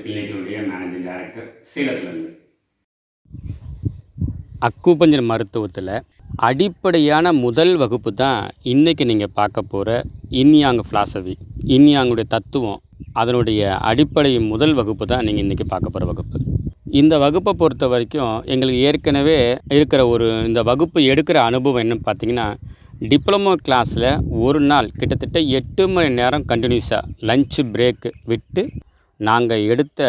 கிளினிக்கினுடைய managing director சேலத்துலேருந்து. Acupuncture மருத்துவத்தில் அடிப்படையான முதல் வகுப்பு தான் இன்றைக்கி நீங்கள் பார்க்க போகிற இன்யாங் ஃபிலாசபி. இன்யாங்குடைய தத்துவம், அதனுடைய அடிப்படை முதல் வகுப்பு தான் நீங்கள் இன்றைக்கி பார்க்க போகிற வகுப்பு. இந்த வகுப்பை பொறுத்த வரைக்கும் எங்களுக்கு ஏற்கனவே இருக்கிற இந்த வகுப்பு எடுக்கிற அனுபவம் என்னன்னு பார்த்தீங்கன்னா, டிப்ளமோ கிளாஸில் ஒரு நாள் கிட்டத்தட்ட 8 மணி நேரம் கண்டினியூஸாக லஞ்சு பிரேக்கு விட்டு நாங்கள் எடுத்த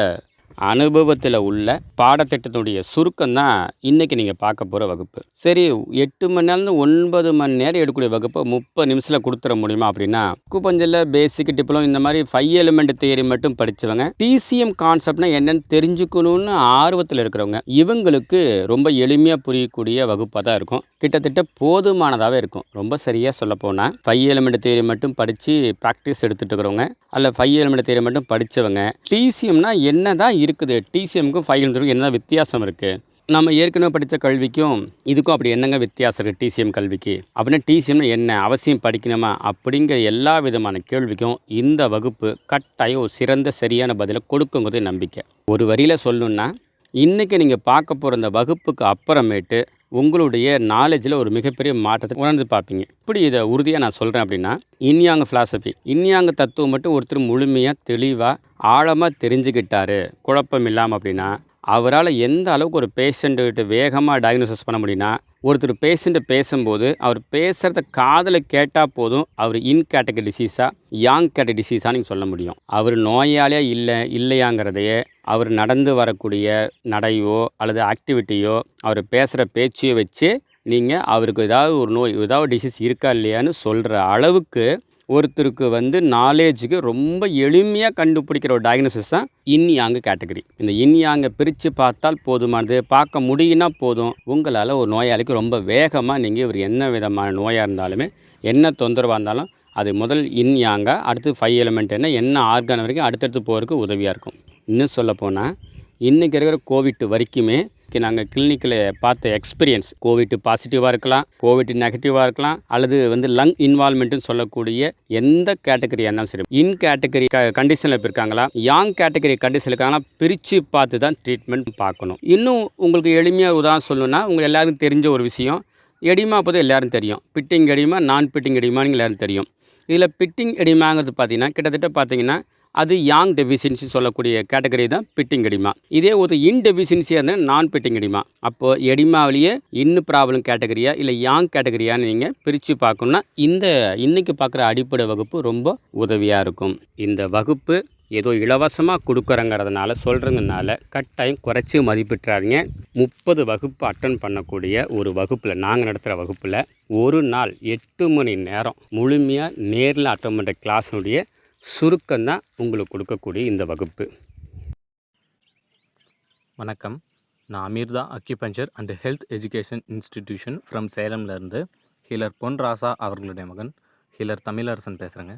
அனுபவத்தில் உள்ள பாடத்திட்டத்தினுடைய சுருக்கம் தான் இன்றைக்கி நீங்கள் பார்க்க போகிற வகுப்பு. சரி, 8 மணி நேரம்னு 9 மணி நேரம் எடுக்கக்கூடிய வகுப்பை 30 நிமிஷத்தில் கொடுத்துட முடியுமா அப்படின்னா, அக்குபஞ்சரில் பேசிக் டிப்ளமோ இந்த மாதிரி 5 எலிமெண்ட் தியரி மட்டும் படித்தவங்க, டிசிஎம் கான்செப்ட்னா என்னென்னு தெரிஞ்சுக்கணுன்னு ஆர்வத்தில் இருக்கிறவங்க, இவங்களுக்கு ரொம்ப எளிமையாக புரியக்கூடிய வகுப்பாக தான் இருக்கும். கிட்டத்தட்ட போதுமானதாகவே இருக்கும். ரொம்ப சரியாக சொல்லப்போனால் 5 எலிமெண்ட் தியரி மட்டும் படித்து ப்ராக்டிஸ் எடுத்துகிட்டு இருக்கிறவங்க, அல்ல 5 எலிமெண்ட் தியரி மட்டும் படித்தவங்க, டிசிஎம்னா என்ன தான் இருக்குது, டிசிஎம்க்கும் 5 எலிமெண்ட்டுக்கும் என்ன வித்தியாசம் இருக்குது, நம்ம ஏற்கனவே படித்த கல்விக்கும் இதுக்கும் அப்படி என்னங்க வித்தியாசம் இருக்குது டிசிஎம் கல்விக்கு, அப்படின்னா டிசிஎம்னா என்ன, அவசியம் படிக்கணுமா அப்படிங்கிற எல்லா விதமான கேள்விக்கும் இந்த வகுப்பு கட்டாயம் ஒரு சிறந்த சரியான பதிலை கொடுக்குங்கிறது நம்பிக்கை. ஒரு வரியில் சொல்லணுன்னா, இன்றைக்கி நீங்கள் பார்க்க போகிற இந்த வகுப்புக்கு அப்புறமேட்டு உங்களுடைய நாலேஜில் ஒரு மிகப்பெரிய மாற்றத்தை உணர்ந்து பார்ப்பீங்க. இப்படி இதை உறுதியாக நான் சொல்கிறேன் அப்படின்னா, இன்யாங் ஃபிலாசபி, இன்யாங் தத்துவம் மட்டும் ஒருத்தர் முழுமையாக தெளிவாக ஆழமாக தெரிஞ்சுக்கிட்டாரு குழப்பம் இல்லாமல் அப்படின்னா, அவரால் எந்த அளவுக்கு ஒரு பேஷண்ட்டுக்கிட்ட வேகமாக டயக்னோசிஸ் பண்ண முடியும்னா, ஒருத்தர் பேஷண்ட்டை பேசும்போது அவர் பேசுகிறத காதில் கேட்டால் போதும் அவர் இன் கேட்டகரி டிசீஸா யாங் கேட்டகரி டிசீஸாக நீங்கள் சொல்ல முடியும். அவர் நோயாளியாக இல்லையாங்கிறதையே அவர் நடந்து வரக்கூடிய நடையோ அல்லது ஆக்டிவிட்டியோ அவர் பேசுகிற பேச்சையோ வச்சு நீங்கள் அவருக்கு ஏதாவது ஒரு நோய் ஏதாவது டிசீஸ் இருக்கா இல்லையான்னு சொல்கிற அளவுக்கு ஒருத்தருக்கு நாலேஜுக்கு ரொம்ப எளிமையாக கண்டுபிடிக்கிற ஒரு டயக்னோசிஸ் தான் இன்யாங் கேட்டகரி. இந்த இன்யாங்கை பிரித்து பார்த்தால் போதுமானது, பார்க்க முடியும்னா போதும், உங்களால் ஒரு நோயாளிக்கு ரொம்ப வேகமாக நீங்கள் இவர் என்ன விதமான நோயாக இருந்தாலுமே என்ன தொந்தரவாக இருந்தாலும் அது முதல் இன்யாங்கா, அடுத்து 5 எலிமெண்ட் என்ன ஆர்கான் வரைக்கும் அடுத்தடுத்து போகிறதுக்கு உதவியாக இருக்கும். இன்னும் சொல்லப்போனால் இன்றைக்கி இருக்கிற கோவிட் வரைக்குமே நாங்கள் கிளினிக்கில் பார்த்த எக்ஸ்பீரியன்ஸ், கோவிட் பாசிட்டிவாக இருக்கலாம், கோவிட் நெகட்டிவாக இருக்கலாம், அல்லது லங் இன்வால்மெண்ட்டுன்னு சொல்லக்கூடிய எந்த கேட்டகரியாக இருந்தாலும் சரி, இன் கேட்டகரி கண்டிஷனில் இப்போ இருக்காங்களா, யாங் கேட்டகரி கண்டிஷன் இருக்காங்களா, பிரித்து பார்த்து தான் ட்ரீட்மெண்ட் பார்க்கணும். இன்னும் உங்களுக்கு எளிமையாக உதாரணம் சொல்லணுன்னா, உங்களுக்கு எல்லாருக்கும் தெரிஞ்ச ஒரு விஷயம், எடிமா போது எல்லோரும் தெரியும், பிட்டிங் எடிமா நான் பிட்டிங் எடிமான்னு எல்லோரும் தெரியும். இதில் பிட்டிங் எடிமாங்கிறது பார்த்திங்கன்னா கிட்டத்தட்ட பார்த்திங்கன்னா அது யாங் டெஃபிஷியன்சி சொல்லக்கூடிய கேட்டகரி தான் பிட்டிங் எடிமா. இதே ஒரு இன் டெஃபிஷியன்சியாக இருந்தால் நான் பிட்டிங் எடிமா. அப்போது எடிமாவிலேயே இன்னும் ப்ராப்ளம் கேட்டகரியா இல்லை யாங் கேட்டகரியான்னு நீங்கள் பிரித்து பார்க்கணுன்னா இன்றைக்கி பார்க்குற அடிப்படை வகுப்பு ரொம்ப உதவியாக இருக்கும். இந்த வகுப்பு ஏதோ இலவசமாக கொடுக்குறங்கிறதுனால சொல்கிறதுனால கட்டாயம் குறைச்சி மதிப்பிட்டுறாதீங்க. 30 வகுப்பு அட்டன் பண்ணக்கூடிய ஒரு வகுப்பில், நாங்கள் நடத்துகிற வகுப்பில் ஒரு நாள் 8 மணி நேரம் முழுமையாக நேரில் அட்டன் பண்ணுற கிளாஸுடைய சுருக்கம்தான் உங்களுக்கு கொடுக்கக்கூடிய இந்த வகுப்பு. வணக்கம், நான் Amritha acupuncture and health education institution from சேலம்லேருந்து ஹீலர் பொன் ராசா அவர்களுடைய மகன் ஹீலர் தமிழரசன் பேசுகிறேங்க.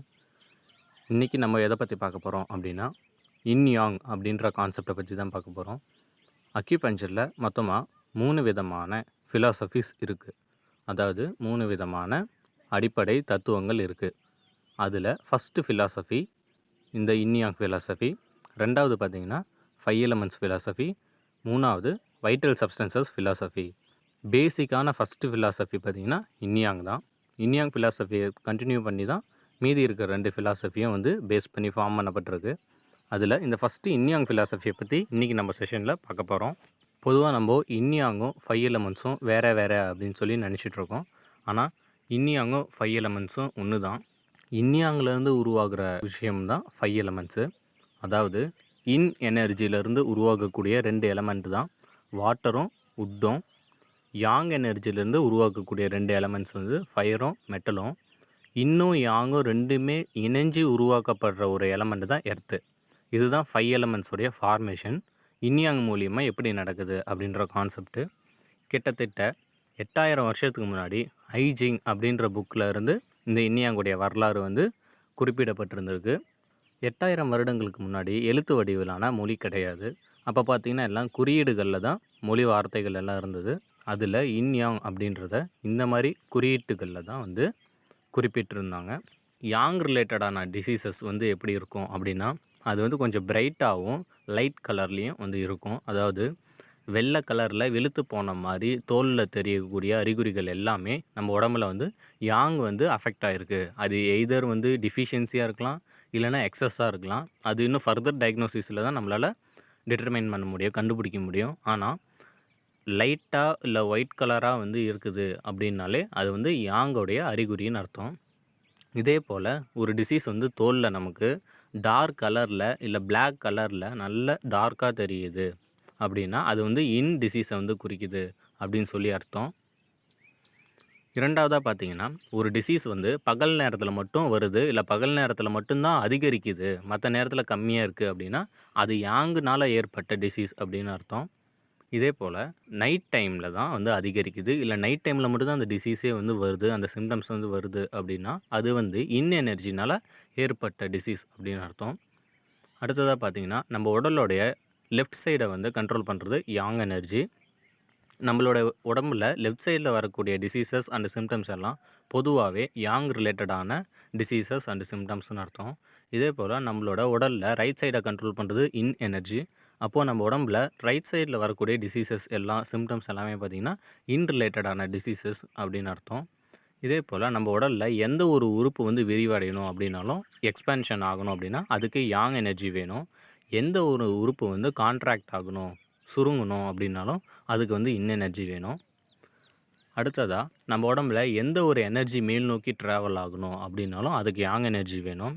இன்றைக்கி நம்ம எதை பற்றி பார்க்க போகிறோம் அப்படின்னா, இன்யாங் அப்படின்ற கான்செப்டை பற்றி தான் பார்க்க போகிறோம். அக்யூபஞ்சரில் மொத்தமாக 3 விதமான ஃபிலாசபிஸ் இருக்குது. அதாவது 3 விதமான அடிப்படை தத்துவங்கள் இருக்குது. அதில் ஃபஸ்ட்டு ஃபிலாசபி இந்த இன்யாங் ஃபிலாசபி, 2வது பார்த்திங்கன்னா 5 எலிமெண்ட்ஸ் ஃபிலாசபி, 3வது வைட்டல் சப்ஸ்டன்சஸ் ஃபிலாசபி. பேசிக்கான ஃபஸ்ட்டு ஃபிலாசபி பார்த்திங்கன்னா இன்யாங் தான். இன்யாங் ஃபிலாசபியை கண்டினியூ பண்ணி தான் மீதி இருக்கிற 2 ஃபிலாசபியும் பேஸ் பண்ணி ஃபார்ம் பண்ணப்பட்டிருக்கு. அதில் இந்த ஃபஸ்ட்டு இன்யாங் ஃபிலாசபியை பற்றி இன்றைக்கி நம்ம செஷனில் பார்க்க போகிறோம். பொதுவாக நம்ம இன்யாங்கும் 5 எலிமெண்ட்ஸும் வேறு அப்படின்னு சொல்லி நினச்சிட்ருக்கோம். ஆனால் இன்யாங்கும் 5 எலிமெண்ட்ஸும் ஒன்று தான். இன்யாங்லேருந்து உருவாகிற விஷயம்தான் 5 எலிமெண்ட்ஸு. அதாவது இன் எனர்ஜியிலேருந்து உருவாகக்கூடிய 2 எலிமெண்ட் தான் வாட்டரும் உட்டும். யாங் எனர்ஜியிலேருந்து உருவாக்கக்கூடிய 2 எலிமெண்ட்ஸ் ஃபயரும் மெட்டலும். இன்னும் யாங்கும் ரெண்டுமே இணைஞ்சு உருவாக்கப்படுற ஒரு எலிமெண்ட் தான் எர்த்து. இதுதான் 5 எலிமெண்ட்ஸுடைய ஃபார்மேஷன். இன்யாங் மூலியமாக எப்படி நடக்குது அப்படின்ற கான்செப்ட்டு கிட்டத்தட்ட 8000 வருஷத்துக்கு முன்னாடி ஐஜிங் அப்படின்ற புக்கில் இருந்து இந்த இன்யாங்குடைய வரலாறு குறிப்பிடப்பட்டிருந்திருக்கு. 8000 வருடங்களுக்கு முன்னாடி எழுத்து வடிவிலான மொழி கிடையாது. அப்போ பார்த்திங்கன்னா எல்லாம் குறியீடுகளில் தான் மொழி வார்த்தைகள் எல்லாம் இருந்தது. அதில் இன்யாங் அப்படின்றத இந்த மாதிரி குறியீட்டுகளில் தான் குறிப்பிட்டிருந்தாங்க. யாங் ரிலேட்டடான டிசீசஸ் எப்படி இருக்கும் அப்படின்னா, அது வந்து கொஞ்சம் பிரைட்டாகவும் லைட் கலர்லேயும் வந்து இருக்கும். அதாவது வெள்ளை கலரில் வெளுத்து போன மாதிரி தோலில் தெரியக்கூடிய அறிகுறிகள் எல்லாமே நம்ம உடம்புல வந்து யாங் வந்து அஃபெக்ட் ஆகிருக்கு. அது எய்தர் வந்து டிஃபிஷியன்சியாக இருக்கலாம், இல்லைனா எக்ஸஸாக இருக்கலாம். அது இன்னும் ஃபர்தர் டயக்னோசிஸில் தான் நம்மளால் டிட்டர்மைன் பண்ண முடியும், கண்டுபிடிக்க முடியும். ஆனால் லைட்டாக இல்லை ஒயிட் கலராக வந்து இருக்குது அப்படின்னாலே அது வந்து யாங்கோடைய அறிகுறின்னு அர்த்தம். இதே போல் ஒரு டிசீஸ் வந்து தோலில் நமக்கு டார்க் கலரில் இல்லை பிளாக் கலரில் நல்ல டார்க்காக தெரியுது அப்படின்னா அது வந்து இன் டிசீஸை வந்து குறிக்குது அப்படின்னு சொல்லி அர்த்தம். இரண்டாவதாக பார்த்தீங்கன்னா, ஒரு டிசீஸ் வந்து பகல் நேரத்தில் மட்டும் வருது, இல்லை பகல் நேரத்தில் மட்டும்தான் அதிகரிக்குது, மற்ற நேரத்தில் கம்மியாக இருக்குது அப்படின்னா அது யாங்குனால் ஏற்பட்ட டிசீஸ் அப்படின்னு அர்த்தம். இதே போல் நைட் டைமில் தான் வந்து அதிகரிக்குது, இல்லை நைட் டைமில் மட்டும்தான் அந்த டிசீஸே வந்து வருது, அந்த சிம்டம்ஸ் வந்து வருது அப்படின்னா அது வந்து இன் எனர்ஜினால் ஏற்பட்ட டிசீஸ் அப்படின்னு அர்த்தம். அடுத்ததாக பார்த்தீங்கன்னா, நம்ம உடலோடைய லெஃப்ட் சைடை வந்து கண்ட்ரோல் பண்ணுறது யாங் எனர்ஜி. நம்மளோட உடம்புல லெஃப்ட் சைடில் வரக்கூடிய டிசீசஸ் அண்ட் சிம்டம்ஸ் எல்லாம் பொதுவாகவே யாங் ரிலேட்டடான டிசீசஸ் அண்ட் சிம்டம்ஸ்னு அர்த்தம். இதே போல் நம்மளோட உடலில் ரைட் சைடை கண்ட்ரோல் பண்ணுறது இன் எனர்ஜி. அப்போது நம்ம உடம்புல ரைட் சைடில் வரக்கூடிய டிசீசஸ் எல்லாம் சிம்டம்ஸ் எல்லாமே பார்த்திங்கன்னா இன் ரிலேட்டடான டிசீசஸ் அப்படின்னு அர்த்தம். இதே போல் நம்ம உடலில் எந்த ஒரு உறுப்பு வந்து விரிவடையணும் அப்படின்னாலும், எக்ஸ்பேன்ஷன் ஆகணும் அப்படின்னா அதுக்கு யாங் எனர்ஜி வேணும். எந்த ஒரு உறுப்பு வந்து கான்ட்ராக்ட் ஆகணும், சுருங்கணும் அப்படின்னாலும் அதுக்கு வந்து இன் எனர்ஜி வேணும். அடுத்ததாக நம்ம உடம்புல எந்த ஒரு எனர்ஜி மேல் நோக்கி ட்ராவல் ஆகணும் அப்படின்னாலும் அதுக்கு யாங் எனர்ஜி வேணும்.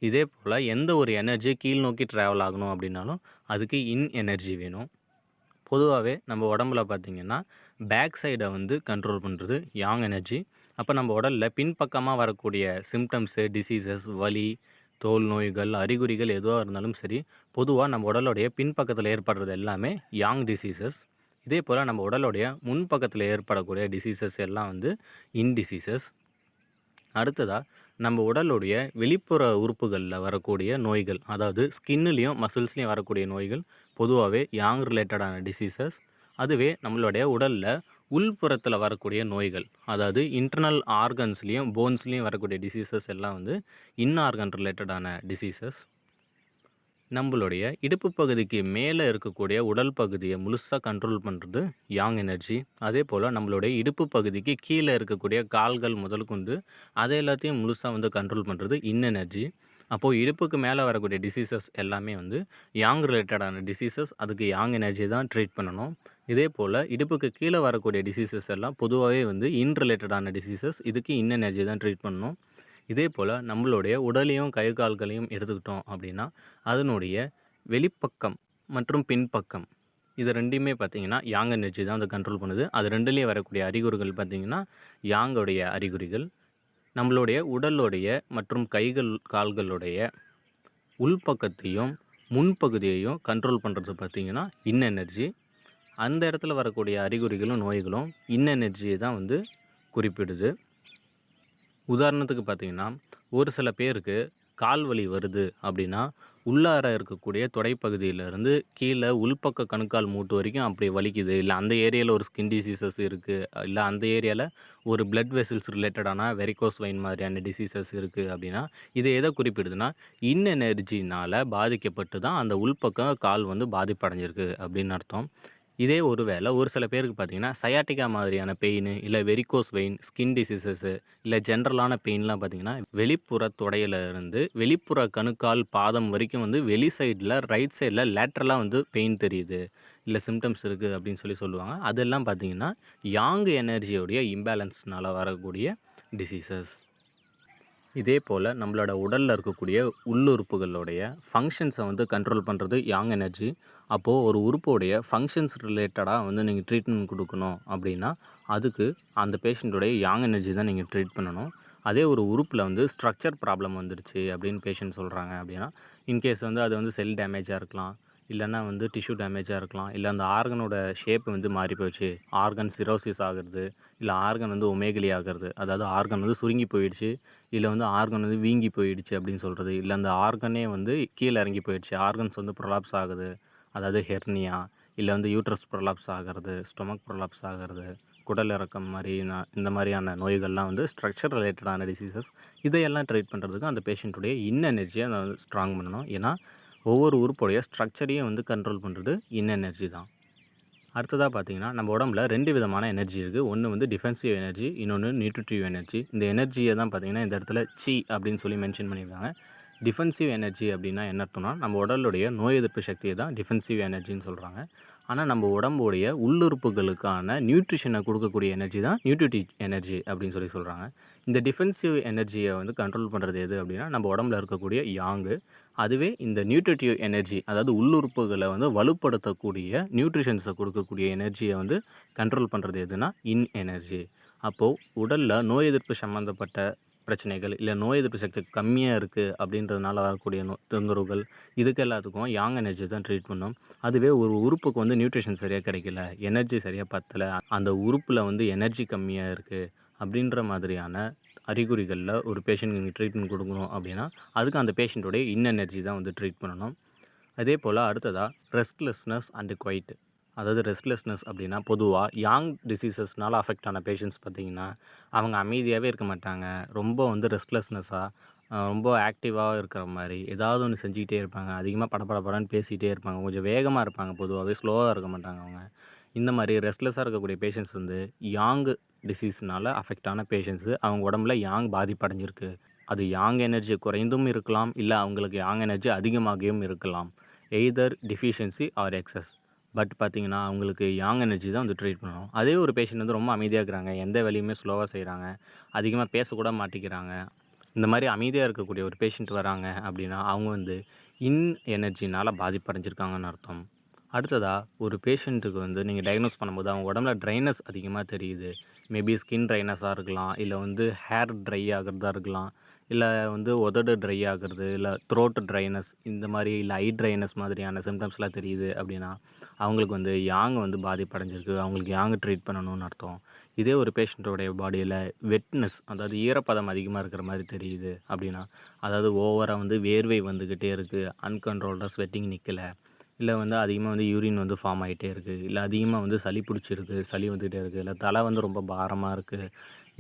இதே போல் எந்த ஒரு எனர்ஜி கீழ் நோக்கி ட்ராவல் ஆகணும் அப்படின்னாலும் அதுக்கு இன் எனர்ஜி வேணும். பொதுவாகவே நம்ம உடம்புல பார்த்திங்கன்னா பேக் சைடை வந்து கண்ட்ரோல் பண்ணுறது யாங் எனர்ஜி. அப்போ நம்ம உடலில் பின்பக்கமாக வரக்கூடிய சிம்டம்ஸு, டிசீசஸ், வலி, தோல் நோய்கள், அறிகுறிகள் எதுவாக இருந்தாலும் சரி, பொதுவாக நம்ம உடலுடைய பின்பக்கத்தில் ஏற்படுறது எல்லாமே யாங் டிசீசஸ். இதே போல் நம்ம உடலுடைய முன்பக்கத்தில் ஏற்படக்கூடிய டிசீசஸ் எல்லாம் வந்து இன் டிசீசஸ். அடுத்ததாக நம்ம உடலுடைய வெளிப்புற உறுப்புகளில் வரக்கூடிய நோய்கள், அதாவது ஸ்கின்னுலேயும் மசில்ஸ்லேயும் வரக்கூடிய நோய்கள் பொதுவாகவே யாங் ரிலேட்டடான டிசீசஸ். அதுவே நம்மளுடைய உடலில் உள்புறத்தில் வரக்கூடிய நோய்கள், அதாவது இன்டர்னல் ஆர்கன்ஸ்லேயும் போன்ஸ்லேயும் வரக்கூடிய டிசீசஸ் எல்லாம் வந்து இன்ஆர்கன் ரிலேட்டடான டிசீசஸ். நம்மளுடைய இடுப்பு பகுதிக்கு மேலே இருக்கக்கூடிய உடல் பகுதியை முழுசாக கண்ட்ரோல் பண்ணுறது யாங் எனர்ஜி. அதே போல் நம்மளுடைய இடுப்பு பகுதிக்கு கீழே இருக்கக்கூடிய கால்கள் முதல் கொண்டு அதை எல்லாத்தையும் முழுசாக வந்து கண்ட்ரோல் பண்ணுறது இன் எனர்ஜி. அப்போது இடுப்புக்கு மேலே வரக்கூடிய டிசீசஸ் எல்லாமே வந்து யாங் ரிலேட்டடான டிசீசஸ், அதுக்கு யாங் எனர்ஜி தான் ட்ரீட் பண்ணணும். இதே போல் இடுப்புக்கு கீழே வரக்கூடிய டிசீசஸ் எல்லாம் பொதுவாகவே வந்து இன் ரிலேட்டடான டிசீசஸ், இதுக்கு இன் எனர்ஜி தான் ட்ரீட் பண்ணணும். இதே போல் நம்மளுடைய உடலையும் கை கால்களையும் எடுத்துக்கிட்டோம் அப்படின்னா அதனுடைய வெளிப்பக்கம் மற்றும் பின்பக்கம் இது ரெண்டையுமே பார்த்திங்கன்னா யாங் எனர்ஜி தான் அதை கண்ட்ரோல் பண்ணுது. அது ரெண்டுலேயும் வரக்கூடிய அறிகுறிகள் பார்த்திங்கன்னா யாங்கோடைய அறிகுறிகள். நம்மளுடைய உடலுடைய மற்றும் கைகள் கால்களுடைய உள்பக்கத்தையும் முன்பகுதியையும் கண்ட்ரோல் பண்ணுறது பார்த்திங்கன்னா இன் எனர்ஜி. அந்த இடத்துல வரக்கூடிய அறிகுறிகளும் நோய்களும் இன் எனர்ஜியை தான் வந்து குறிப்பிடுது. உதாரணத்துக்கு பார்த்திங்கன்னா, ஒரு சில பேருக்கு கால் வலி வருது அப்படின்னா உள்ளார இருக்கக்கூடிய தொடைப்பகுதியிலேருந்து கீழே உள்பக்க கணுக்கால் மூட்டு வரைக்கும் அப்படி வலிக்குது, இல்லை அந்த ஏரியாவில் ஒரு ஸ்கின் டிசீசஸ் இருக்குது, இல்லை அந்த ஏரியாவில் ஒரு பிளட் வெசல்ஸ் ரிலேட்டடான வெரிகோஸ் வெயின் மாதிரியான டிசீசஸ் இருக்குது அப்படின்னா இது எதை குறிப்பிடுதுன்னா இன் எனர்ஜினால் பாதிக்கப்பட்டு தான் அந்த உள்பக்கம் கால் வந்து பாதிப்படைஞ்சிருக்கு அப்படின்னு அர்த்தம். இதே ஒரு வேளை ஒரு சில பேருக்கு பார்த்திங்கன்னா சயாட்டிக்கா மாதிரியான பெயின், இல்லை வெரிகோஸ் வெயின், ஸ்கின் டிசீசஸ்ஸு, இல்லை ஜென்ரலான பெயின்லாம் பார்த்திங்கன்னா வெளிப்புற தொடையிலிருந்து வெளிப்புற கணுக்கால் பாதம் வரைக்கும் வந்து வெளி சைடில் ரைட் சைடில் லேட்ரலாக வந்து பெயின் தெரியுது, இல்லை சிம்டம்ஸ் இருக்குது அப்படின்னு சொல்லுவாங்க. அதெல்லாம் பார்த்திங்கன்னா யாங் எனர்ஜியோடைய இம்பேலன்ஸ்னால் வரக்கூடிய டிசீசஸ். இதே போல் நம்மளோட உடலில் இருக்கக்கூடிய உள்ளுறுப்புகளுடைய ஃபங்க்ஷன்ஸை வந்து கண்ட்ரோல் பண்ணுறது யாங் எனர்ஜி. அப்போது ஒரு உறுப்புடைய ஃபங்க்ஷன்ஸ் ரிலேட்டடாக வந்து நீங்கள் ட்ரீட்மெண்ட் கொடுக்கணும் அப்படின்னா அதுக்கு அந்த பேஷண்ட்டுடைய யாங் எனர்ஜி தான் நீங்கள் ட்ரீட் பண்ணணும். அதே ஒரு உறுப்பில் வந்து ஸ்ட்ரக்சர் ப்ராப்ளம் வந்துடுச்சு அப்படின்னு பேஷண்ட் சொல்கிறாங்க அப்படின்னா இன்கேஸ் வந்து அது வந்து செல் டேமேஜாக இருக்கலாம், இல்லைன்னா வந்து டிஷ்யூ டேமேஜாக இருக்கலாம், இல்லை அந்த ஆர்கனோட ஷேப் வந்து மாறி போயிடுச்சு, ஆர்கன் சிரோசிஸ் ஆகிறது, இல்லை ஆர்கன் வந்து ஒமேகலி ஆகிறது, அதாவது ஆர்கன் வந்து சுருங்கி போயிடுச்சு, இல்லை வந்து ஆர்கன் வந்து வீங்கி போயிடுச்சு அப்படின்னு சொல்கிறது, இல்லை அந்த ஆர்கனே வந்து கீழே இறங்கி போயிடுச்சு, ஆர்கன்ஸ் வந்து ப்ரொலாப்ஸ் ஆகுது, அதாவது ஹெர்னியா, இல்லை வந்து யூட்ரஸ் ப்ரொலாப்ஸ் ஆகிறது, ஸ்டொமக் ப்ரொலாப்ஸ் ஆகிறது, குடல் இறக்கம் மாதிரி இந்த மாதிரியான நோய்கள்லாம் வந்து ஸ்ட்ரக்சர் ரிலேட்டடான டிசீசஸ். இதையெல்லாம் ட்ரீட் பண்ணுறதுக்கு அந்த பேஷண்ட்டுடைய எனர்ஜியை அதை வந்து ஸ்ட்ராங் பண்ணணும். ஏன்னா ஒவ்வொரு உறுப்புடைய ஸ்ட்ரக்சரையும் வந்து கண்ட்ரோல் பண்ணுறது எனர்ஜி தான். அடுத்ததாக பார்த்தீங்கன்னா நம்ம உடம்புல 2 விதமான எனர்ஜி இருக்குது. ஒன்று வந்து டிஃபென்சிவ் எனர்ஜி, இன்னொன்று நியூட்ரிட்டிவ் எனர்ஜி. இந்த எனர்ஜியை தான் பார்த்தீங்கன்னா இந்த இடத்துல சி அப்படின்னு சொல்லி மென்ஷன் பண்ணியிருக்காங்க. டிஃபென்சிவ் எனர்ஜி அப்படின்னா என்ன அர்த்தம்னா நம்ம உடலுடைய நோய் எதிர்ப்பு சக்தியை தான் டிஃபென்சிவ் எனர்ஜின்னு சொல்கிறாங்க. ஆனால் நம்ம உடம்புடைய உள்ளுறுப்புகளுக்கான நியூட்ரிஷனை கொடுக்கக்கூடிய எனர்ஜி தான் நியூட்ரிட்டிவ் எனர்ஜி அப்படின்னு சொல்லி சொல்கிறாங்க. இந்த டிஃபென்சிவ் எனர்ஜியை வந்து கண்ட்ரோல் பண்ணுறது எது அப்படின்னா நம்ம உடம்புல இருக்கக்கூடிய யாங்கு. அதுவே இந்த நியூட்ரிட்டிவ் எனர்ஜி, அதாவது உள்ளுறுப்புகளை வந்து வலுப்படுத்தக்கூடிய நியூட்ரிஷன்ஸை கொடுக்கக்கூடிய எனர்ஜியை வந்து கண்ட்ரோல் பண்ணுறது எதுனா எனர்ஜி. அப்போது உடலில் நோய் எதிர்ப்பு சம்மந்தப்பட்ட பிரச்சனைகள், இல்லை நோய் எதிர்ப்பு சக்தி கம்மியாக இருக்குது அப்படின்றதுனால வரக்கூடிய தொந்தரவுகள், இதுக்கு எல்லாத்துக்கும் யாங் எனர்ஜி தான் ட்ரீட் பண்ணும். அதுவே ஒரு உறுப்புக்கு வந்து நியூட்ரிஷன் சரியாக கிடைக்கல, எனர்ஜி சரியாக பத்தலை, அந்த உறுப்பில் வந்து எனர்ஜி கம்மியாக இருக்குது அப்படின்ற மாதிரியான அறிகுறிகளில் ஒரு பேஷண்ட்டுக்கு நீங்கள் ட்ரீட்மெண்ட் கொடுக்கணும் அப்படின்னா அதுக்கு அந்த பேஷண்ட்டோடைய எனர்ஜி தான் வந்து ட்ரீட் பண்ணணும். அதே போல் அடுத்ததாக ரெஸ்ட்லெஸ்னஸ் அண்டு குவைட். அதாவது ரெஸ்ட்லெஸ்னஸ் அப்படின்னா பொதுவாக யாங் டிசீசஸ்னால் அஃபெக்ட் ஆன பேஷண்ட்ஸ் பார்த்திங்கன்னா அவங்க அமைதியாகவே இருக்க மாட்டாங்க. ரொம்ப வந்து ரெஸ்ட்லெஸ்னஸாக ரொம்ப ஆக்டிவாக இருக்கிற மாதிரி ஏதாவது ஒன்று செஞ்சுக்கிட்டே இருப்பாங்க. அதிகமாக படப்படன்னு பேசிகிட்டே இருப்பாங்க. கொஞ்சம் வேகமாக இருப்பாங்க. பொதுவாகவே ஸ்லோவாக இருக்க மாட்டாங்க அவங்க. இந்த மாதிரி ரெஸ்ட்லெஸ்ஸாக இருக்கக்கூடிய பேஷண்ட்ஸ் வந்து யாங் டிசீஸ்னால் அஃபெக்ட் ஆன பேஷண்ட்ஸு. அவங்க உடம்புல யாங் பாதிப்படைஞ்சிருக்கு. அது யாங் எனர்ஜி குறைந்தும் இருக்கலாம், இல்லை அவங்களுக்கு யாங் எனர்ஜி அதிகமாகியும் இருக்கலாம். Either deficiency or excess. But பார்த்திங்கன்னா அவங்களுக்கு யாங் எனர்ஜி தான் வந்து ட்ரீட் பண்ணணும். அதே ஒரு பேஷண்ட் வந்து ரொம்ப அமைதியாக இருக்கிறாங்க, எந்த வேலையுமே ஸ்லோவாக செய்கிறாங்க, அதிகமாக பேசக்கூட மாட்டிக்கிறாங்க. இந்த மாதிரி அமைதியாக இருக்கக்கூடிய ஒரு பேஷண்ட் வராங்க அப்படின்னா அவங்க வந்து எனர்ஜினால் பாதிப்படைஞ்சிருக்காங்கன்னு அர்த்தம். அடுத்ததாக ஒரு பேஷண்ட்டுக்கு வந்து நீங்கள் டயக்னோஸ் பண்ணும்போது அவங்க உடம்புல ட்ரைனஸ் அதிகமாக தெரியுது. மேபி ஸ்கின் ட்ரைனஸாக இருக்கலாம், இல்லை வந்து ஹேர் ட்ரை ஆகிறதா இருக்கலாம், இல்லை வந்து உதடு ட்ரை ஆகிறது, இல்லை த்ரோட் ட்ரைனஸ் இந்த மாதிரி, இல்லை ஐ ட்ரைனஸ் மாதிரியான சிம்டம்ஸ்லாம் தெரியுது அப்படின்னா அவங்களுக்கு வந்து யாங் வந்து பாதிப்படைஞ்சிருக்கு, அவங்களுக்கு யாங் ட்ரீட் பண்ணணும்னு அர்த்தம். இதே ஒரு பேஷண்ட்டோடைய பாடியில் வெட்னஸ், அதாவது ஈரப்பதம் அதிகமாக இருக்கிற மாதிரி தெரியுது அப்படின்னா, அதாவது ஓவராக வந்து வேர்வை வந்துக்கிட்டே இருக்குது, அன்கண்ட்ரோல்டாக ஸ்வெட்டிங் நிற்கலை, இல்லை வந்து அதிகமாக வந்து யூரின் வந்து ஃபார்ம் ஆகிட்டே இருக்குது, இல்லை அதிகமாக வந்து சளி பிடிச்சிருக்கு, சளி வந்துகிட்டே இருக்குது, இல்லை தலை வந்து ரொம்ப பாரமாக இருக்குது,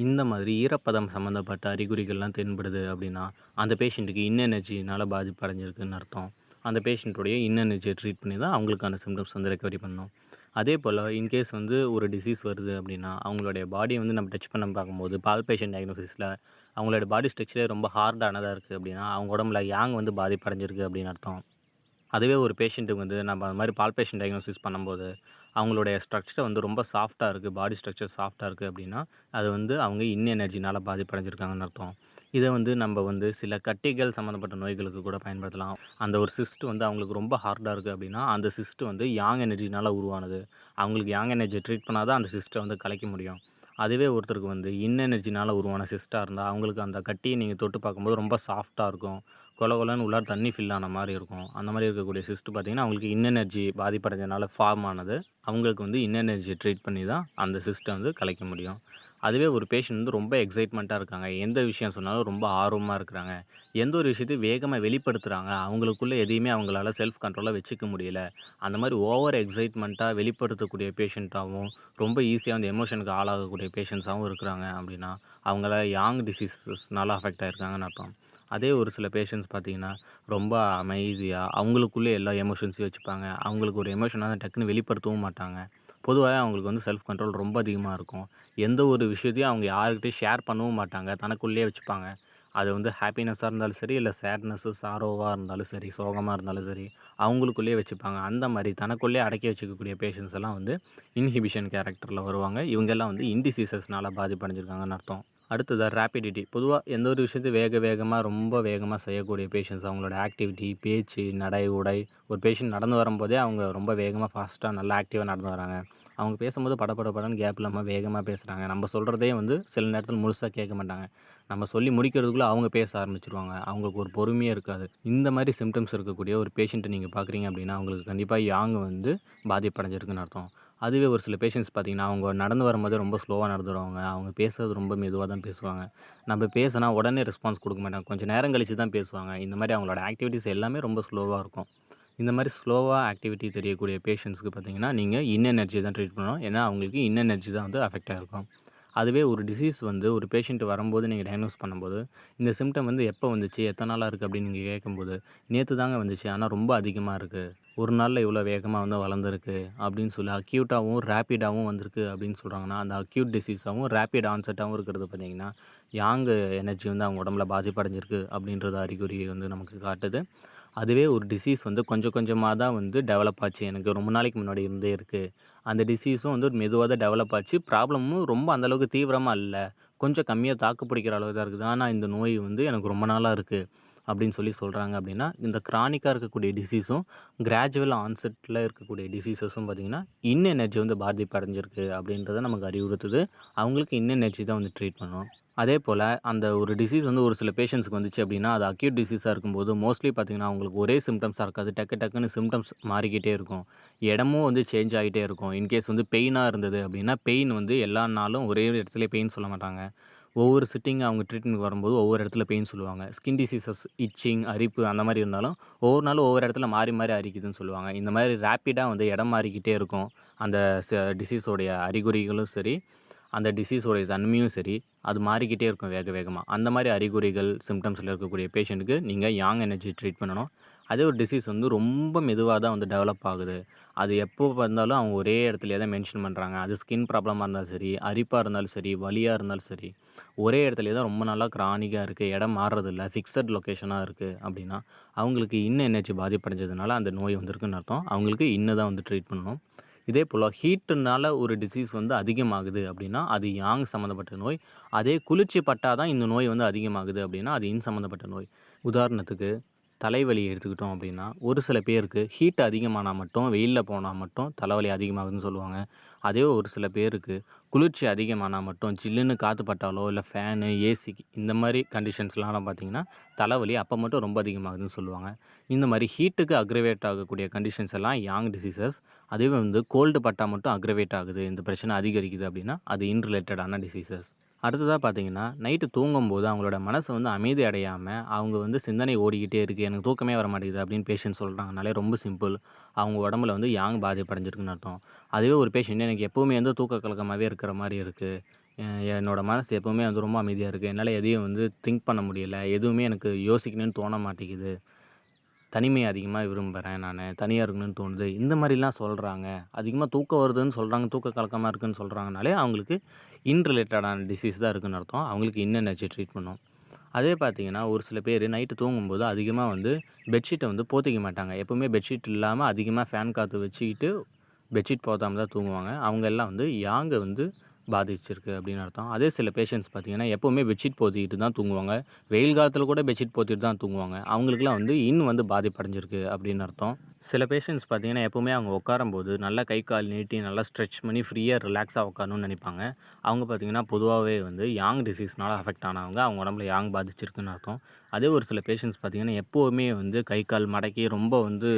இந்த மாதிரி ஈரப்பதம் சம்மந்தப்பட்ட அறிகுறிகள்லாம் தென்படுது அப்படின்னா அந்த பேஷண்ட்டுக்கு எனர்ஜினால் பாதிப்படைஞ்சிருக்குன்னு அர்த்தம். அந்த பேஷண்ட்டுடைய எனர்ஜியை ட்ரீட் பண்ணி தான் அவங்களுக்கான சிம்டம்ஸ் வந்து ரெக்கவரி பண்ணணும். அதே போல் இன்கேஸ் வந்து ஒரு டிசீஸ் வருது அப்படின்னா அவங்களுடைய பாடியை வந்து நம்ம டச் பண்ண பார்க்கும்போது பால்பேஷன் டயக்னோசிஸில் அவங்களோட பாடி ஸ்ட்ரக்சரே ரொம்ப ஹார்டானதாக இருக்குது அப்படின்னா அவங்க உடம்புல யாங் வந்து பாதிப்படைஞ்சிருக்கு அப்படின்னு அர்த்தம். அதுவே ஒரு பேஷண்ட்டுக்கு வந்து நம்ம அது மாதிரி பால்பேஷன் டயக்னோசிஸ் பண்ணும்போது அவங்களுடைய ஸ்ட்ரக்சர் வந்து ரொம்ப சாஃப்டாக இருக்குது, பாடி ஸ்ட்ரக்சர் சாஃப்டாக இருக்குது அப்படின்னா அது வந்து அவங்க எனர்ஜினால் பாதிப்படைஞ்சிருக்காங்கன்னு அர்த்தம். இதை வந்து நம்ம வந்து சில கட்டிகள் சம்மந்தப்பட்ட நோய்களுக்கு கூட பயன்படுத்தலாம். அந்த ஒரு சிஸ்ட் வந்து அவங்களுக்கு ரொம்ப ஹார்டாக இருக்குது அப்படின்னா அந்த சிஸ்ட் வந்து யாங் எனர்ஜினால் உருவானது. அவங்களுக்கு யாங் எனர்ஜியை ட்ரீட் பண்ணால் தான் அந்த சிஸ்ட்டை வந்து கலைக்க முடியும். அதுவே ஒருத்தருக்கு வந்து எனர்ஜினால் உருவான சிஸ்ட்டாக இருந்தால் அவங்களுக்கு அந்த கட்டியை நீங்கள் தொட்டு பார்க்கும்போது ரொம்ப சாஃப்டாக இருக்கும், கொலன்னு உள்ளார தண்ணி ஃபில் ஆன மாதிரி இருக்கும். அந்த மாதிரி இருக்கக்கூடிய சிஸ்ட் பார்த்திங்கன்னா அவங்களுக்கு எனர்ஜி பாதிப்படைஞ்சனால ஃபார்ம் ஆனது. அவங்களுக்கு வந்து எனர்ஜியை ட்ரீட் பண்ணி தான் அந்த சிஸ்ட்டை வந்து கலைக்க முடியும். அதுவே ஒரு பேஷண்ட் வந்து ரொம்ப எக்ஸைட்மெண்ட்டாக இருக்காங்க, எந்த விஷயம் சொன்னாலும் ரொம்ப ஆர்வமாக இருக்கிறாங்க, எந்த ஒரு விஷயத்தையும் வேகமாக வெளிப்படுத்துகிறாங்க, அவங்களுக்குள்ளே எதையுமே அவங்களால செல்ஃப் கண்ட்ரோலாக வச்சுக்க முடியல, அந்த மாதிரி ஓவர் எக்ஸைட்மெண்ட்டாக வெளிப்படுத்தக்கூடிய பேஷண்ட்டாகவும் ரொம்ப ஈஸியாக வந்து எமோஷனுக்கு ஆளாகக்கூடிய பேஷண்ட்ஸாகவும் இருக்கிறாங்க அப்படின்னா அவங்கள யாங் டிசீஸஸ்னால அஃபெக்ட் ஆகிருக்காங்கன்னு அர்த்தம். அதே ஒரு சில பேஷண்ட்ஸ் பார்த்திங்கன்னா ரொம்ப அமைதியாக அவங்களுக்குள்ளே எல்லா எமோஷன்ஸையும் வச்சுப்பாங்க. அவங்களுக்கு ஒரு எமோஷனாக டக்குன்னு வெளிப்படுத்தவும் மாட்டாங்க. பொதுவாக அவங்களுக்கு வந்து செல்ஃப் கண்ட்ரோல் ரொம்ப அதிகமாக இருக்கும். எந்த ஒரு விஷயத்தையும் அவங்க யாருக்கிட்டையும் ஷேர் பண்ணவும் மாட்டாங்க, தனக்குள்ளேயே வச்சுப்பாங்க. அது வந்து ஹாப்பினஸ்ஸாக இருந்தாலும் சரி, இல்லை சேட்னஸ்ஸு சாரோவாக இருந்தாலும் சரி, சோகமாக இருந்தாலும் சரி, அவங்களுக்குள்ளேயே வச்சுப்பாங்க. அந்த மாதிரி தனக்குள்ளேயே அடக்கி வச்சுக்கக்கூடிய பேஷண்ட்ஸ் எல்லாம் வந்து இன்ஹிபிஷன் கேரக்டரில் வருவாங்க. இவங்கெல்லாம் வந்து இன்டிசீசஸ்னால் பாதிப்படைஞ்சிருக்காங்கன்னு அர்த்தம். அடுத்ததாக ரேப்பிடிட்டி. பொதுவாக எந்த ஒரு விஷயத்தையும் வேகமாக ரொம்ப வேகமாக செய்யக்கூடிய பேஷண்ட்ஸ், அவங்களோட ஆக்டிவிட்டி, பேச்சு, நடை, உடை. ஒரு பேஷண்ட் நடந்து வரும்போதே அவங்க ரொம்ப வேகமாக ஃபாஸ்ட்டாக நல்லா ஆக்டிவாக நடந்து வராங்க. அவங்க பேசும்போது படன்னு கேப் இல்லாமல் வேகமாக பேசுகிறாங்க. நம்ம சொல்கிறதே வந்து சில நேரத்தில் முழுசாக கேட்க மாட்டாங்க. நம்ம சொல்லி முடிக்கிறதுக்குள்ளே அவங்க பேச ஆரம்பிச்சிருவாங்க. அவங்களுக்கு ஒரு பொறுமையே இருக்காது. இந்த மாதிரி சிம்டம்ஸ் இருக்கக்கூடிய ஒரு பேஷண்ட்டை நீங்கள் பார்க்குறீங்க அப்படின்னா அவங்களுக்கு கண்டிப்பாக யாங் வந்து பாதிப்படைஞ்சிருக்குன்னு அர்த்தம். அதுவே ஒரு சில பேஷண்ட்ஸ் பார்த்திங்கன்னா அவங்க நடந்து வரும்போதே ரொம்ப ஸ்லோவாக நடந்து வருவாங்க. அவங்க பேசுகிறது ரொம்ப மெதுவாக தான் பேசுவாங்க. நம்ம பேசினா உடனே ரெஸ்பான்ஸ் கொடுக்க மாட்டாங்க, கொஞ்சம் நேரம் கழித்து தான் பேசுவாங்க. இந்த மாதிரி அவங்களோட ஆக்டிவிட்டீஸ் எல்லாமே ரொம்ப ஸ்லோவாக இருக்கும். இந்த மாதிரி ஸ்லோவாக ஆக்டிவிட்டி தெரியக்கூடிய பேஷண்ட்ஸ்க்கு பார்த்தீங்கன்னா நீங்கள் இன் எனர்ஜி தான் ட்ரீட் பண்ணணும். ஏன்னா அவங்களுக்கு இன் எனர்ஜி தான் வந்து அஃபெக்ட் ஆகிருக்கும். அதுவே ஒரு டிசீஸ் வந்து ஒரு பேஷண்ட் வரும்போது நீங்கள் டயக்னோஸ் பண்ணும்போது இந்த சிம்டம் வந்து எப்போ வந்துச்சு, எத்தனை நாளாக இருக்குது அப்படின்னு நீங்கள் கேட்கும்போது, நேற்று தாங்க வந்துச்சு, ஆனால் ரொம்ப அதிகமாக இருக்குது, ஒரு நாளில் இவ்வளோ வேகமாக வந்து வளர்ந்துருக்கு அப்படின்னு சொல்லி அக்யூட்டாகவும் ரேப்பிடாகவும் வந்திருக்கு அப்படின்னு சொல்கிறாங்கன்னா, அந்த அக்யூட் டிசீஸாகவும் ரேப்பிட் ஆன்செட்டாகவும் இருக்கிறது பார்த்தீங்கன்னா யாங்கு எனர்ஜி வந்து அவங்க உடம்புல பாதிப்படைஞ்சிருக்கு அப்படின்றது அறிகுறி வந்து நமக்கு காட்டுது. அதுவே ஒரு டிசீஸ் வந்து கொஞ்சம் கொஞ்சமாக தான் வந்து டெவலப் ஆச்சு, எனக்கு ரொம்ப நாளைக்கு முன்னாடி இருந்தே இருக்குது, அந்த டிசீஸும் வந்து மெதுவாக தான் டெவலப் ஆச்சு, ப்ராப்ளமும் ரொம்ப அந்தளவுக்கு தீவிரமாக இல்லை, கொஞ்சம் கம்மியாக தாக்கு பிடிக்கிற அளவு தான் இருக்குது, ஆனால் இந்த நோய் வந்து எனக்கு ரொம்ப நாளாக இருக்குது அப்படின்னு சொல்கிறாங்க. அப்படின்னா இந்த கிரானிக்காக இருக்கக்கூடிய டிசீஸும் கிராஜுவல் ஆன்செட்டில் இருக்கக்கூடிய டிசீஸஸும் பார்த்திங்கன்னா இன் எனர்ஜி வந்து பாதிப்படைஞ்சிருக்கு அப்படின்றத நமக்கு அறிவுறுத்துது. அவங்களுக்கு இன் எனர்ஜி தான் வந்து ட்ரீட் பண்ணணும். அதே போல் அந்த ஒரு டிசீஸ் வந்து ஒரு சில பேஷண்ட்ஸ்க்கு வந்துச்சு அப்படின்னா அது அக்யூட் டிசீஸாக இருக்கும்போது மோஸ்ட்லி பார்த்திங்கன்னா அவங்களுக்கு ஒரே சிம்டம்ஸாக இருக்காது, டக்குன்னு சிம்டம்ஸ் மாறிக்கிட்டே இருக்கும், இடமும் வந்து சேஞ்ச் ஆகிட்டே இருக்கும். இன்கேஸ் வந்து பெயினாக இருந்தது அப்படின்னா பெயின் வந்து எல்லா நாளும் ஒரே இடத்துல பெயின் சொல்ல மாட்டாங்க, ஒவ்வொரு சிட்டிங் அவங்க ட்ரீட்மெண்ட் வரும்போது ஒவ்வொரு இடத்துல பெயின் சொல்லுவாங்க. ஸ்கின் டிசீசஸ், இச்சிங், அரிப்பு அந்த மாதிரி இருந்தாலும் ஒவ்வொரு நாளும் ஒவ்வொரு இடத்துல மாறி மாறி அரிக்குதுன்னு சொல்லுவாங்க. இந்த மாதிரி ரேப்பிடாக வந்து இடம் மாறிக்கிட்டே இருக்கும். அந்த டிசீஸோடைய அறிகுறிகளும் சரி, அந்த டிசீஸோடைய தன்மையும் சரி, அது மாறிக்கிட்டே இருக்கும் வேக வேகமாக. அந்த மாதிரி அறிகுறிகள் சிம்டம்ஸில் இருக்கக்கூடிய பேஷண்ட்டுக்கு நீங்கள் யாங் எனர்ஜி ட்ரீட் பண்ணணும். அதே ஒரு டிசீஸ் வந்து ரொம்ப மெதுவாக தான் வந்து டெவலப் ஆகுது, அது எப்போ வந்தாலும் அவங்க ஒரே இடத்துலையே தான் மென்ஷன் பண்ணுறாங்க, அது ஸ்கின் ப்ராப்ளமாக இருந்தாலும் சரி, அரிப்பாக இருந்தாலும் சரி, வலியாக இருந்தாலும் சரி, ஒரே இடத்துலையே தான் ரொம்ப நாளாக கிரானிக்காக இருக்குது, இடம் மாறுறதில்ல, ஃபிக்ஸட் லொக்கேஷனாக இருக்குது அப்படின்னா அவங்களுக்கு இன்னும் எனர்ஜி பாதிப்படைஞ்சதுனால அந்த நோய் வந்திருக்குன்னு அர்த்தம். அவங்களுக்கு இன்னும் தான் வந்து ட்ரீட் பண்ணணும். இதே போல் ஹீட்டுனால ஒரு டிசீஸ் வந்து அதிகமாகுது அப்படின்னா அது யாங் சம்மந்தப்பட்ட நோய். அதே குளிர்ச்சி பட்டால் தான் இந்த நோய் வந்து அதிகமாகுது அப்படின்னா அது இன் சம்மந்தப்பட்ட நோய். உதாரணத்துக்கு தலைவலி எடுத்துக்கிட்டோம் அப்படின்னா ஒரு சில பேருக்கு ஹீட் அதிகமானால் மட்டும், வெயிலில் போனால் மட்டும் தலைவலி அதிகமாகுதுன்னு சொல்லுவாங்க. அதே ஒரு சில பேருக்கு குளிர்ச்சி அதிகமானால் மட்டும், ஜில்லுன்னு காற்று பட்டாலோ இல்லை ஃபேனு, ஏசி இந்த மாதிரி கண்டிஷன்ஸ்லாம் பார்த்திங்கன்னா தலைவலி அப்போ மட்டும் ரொம்ப அதிகமாகுதுன்னு சொல்லுவாங்க. இந்த மாதிரி ஹீட்டுக்கு அக்ரவேட் ஆகக்கூடிய கண்டிஷன்ஸ் எல்லாம் யாங் டிசீசஸ். அதுவே வந்து கோல்டு பட்டால் மட்டும் அக்ரவேட் ஆகுது, இந்த பிரச்சனை அதிகரிக்குது அப்படின்னா அது இன்ரிலேட்டடான டிசீசஸ். அடுத்ததாக பார்த்தீங்கன்னா நைட்டு தூங்கும்போது அவங்களோட மனசை வந்து அமைதி அடையாமல் அவங்க வந்து சிந்தனை ஓடிக்கிட்டே இருக்குது, எனக்கு தூக்கமே வர மாட்டேங்குது அப்படின்னு பேஷண்ட் சொல்கிறாங்கனாலே ரொம்ப சிம்பிள், அவங்க உடம்புல வந்து யாங் பாதிப்படைஞ்சிருக்குன்னு அர்த்தம். அதுவே ஒரு பேஷண்ட் எனக்கு எப்போவுமே வந்து தூக்க கலக்கமாகவே இருக்கிற மாதிரி இருக்குது, என்னோடய மனசு எப்போவுமே வந்து ரொம்ப அமைதியாக இருக்குது, என்னால் எதையும் வந்து திங்க் பண்ண முடியலை, எதுவுமே எனக்கு யோசிக்கணும்னு தோண மாட்டேங்குது, தனிமையை அதிகமாக விரும்புகிறேன், நான் தனியாக இருக்கணும்னு தோணுது, இந்த மாதிரிலாம் சொல்கிறாங்க, அதிகமாக தூக்கம் வருதுன்னு சொல்கிறாங்க, தூக்க கலக்கமாக இருக்குதுன்னு சொல்கிறாங்கனாலே அவங்களுக்கு இன்ரிலேட்டடான டிசீஸ் தான் இருக்குதுன்னு அர்த்தம். அவங்களுக்கு இன் எனர்ஜி ட்ரீட் பண்ணும். அதே பார்த்திங்கன்னா ஒரு சில பேர் நைட்டு தூங்கும்போது அதிகமாக வந்து பெட்ஷீட்டை வந்து போத்திக்க மாட்டாங்க, எப்போவுமே பெட்ஷீட் இல்லாமல் அதிகமாக ஃபேன் காற்று வச்சுக்கிட்டு பெட்ஷீட் போத்தாமல் தான் தூங்குவாங்க. அவங்க எல்லாம் வந்து யாங்கை வந்து பாதிச்சிருக்கு அப்படின்னு அர்த்தம். அதே சில பேஷண்ட்ஸ் பார்த்திங்கன்னா எப்போவுமே பெட்ஷீட் போத்திக்கிட்டு தான் தூங்குவாங்க, வெயில் காலத்தில் கூட பெட்ஷீட் போத்திட்டு தான் தூங்குவாங்க, அவங்களுக்குலாம் வந்து இன்னும் வந்து பாதிப்படைஞ்சிருக்கு அப்படின்னு அர்த்தம். சில பேஷண்ட்ஸ் பார்த்திங்கன்னா எப்போவுமே அவங்க உட்காரும்போது நல்லா கை கால் நீட்டி நல்லா ஸ்ட்ரெச் பண்ணி ஃப்ரீயாக ரிலாக்ஸாக உட்காரணும்னு நினைப்பாங்க. அவங்க பார்த்திங்கன்னா பொதுவாகவே வந்து யாங் டிசீஸ்னால் அஃபெக்ட் ஆனவங்க, அவங்க உடம்புல யாங் பாதிச்சிருக்குன்னு அர்த்தம். அதே ஒரு சில பேஷண்ட்ஸ் பார்த்திங்கன்னா எப்போவுமே வந்து கை கால் மடக்கி ரொம்ப வந்து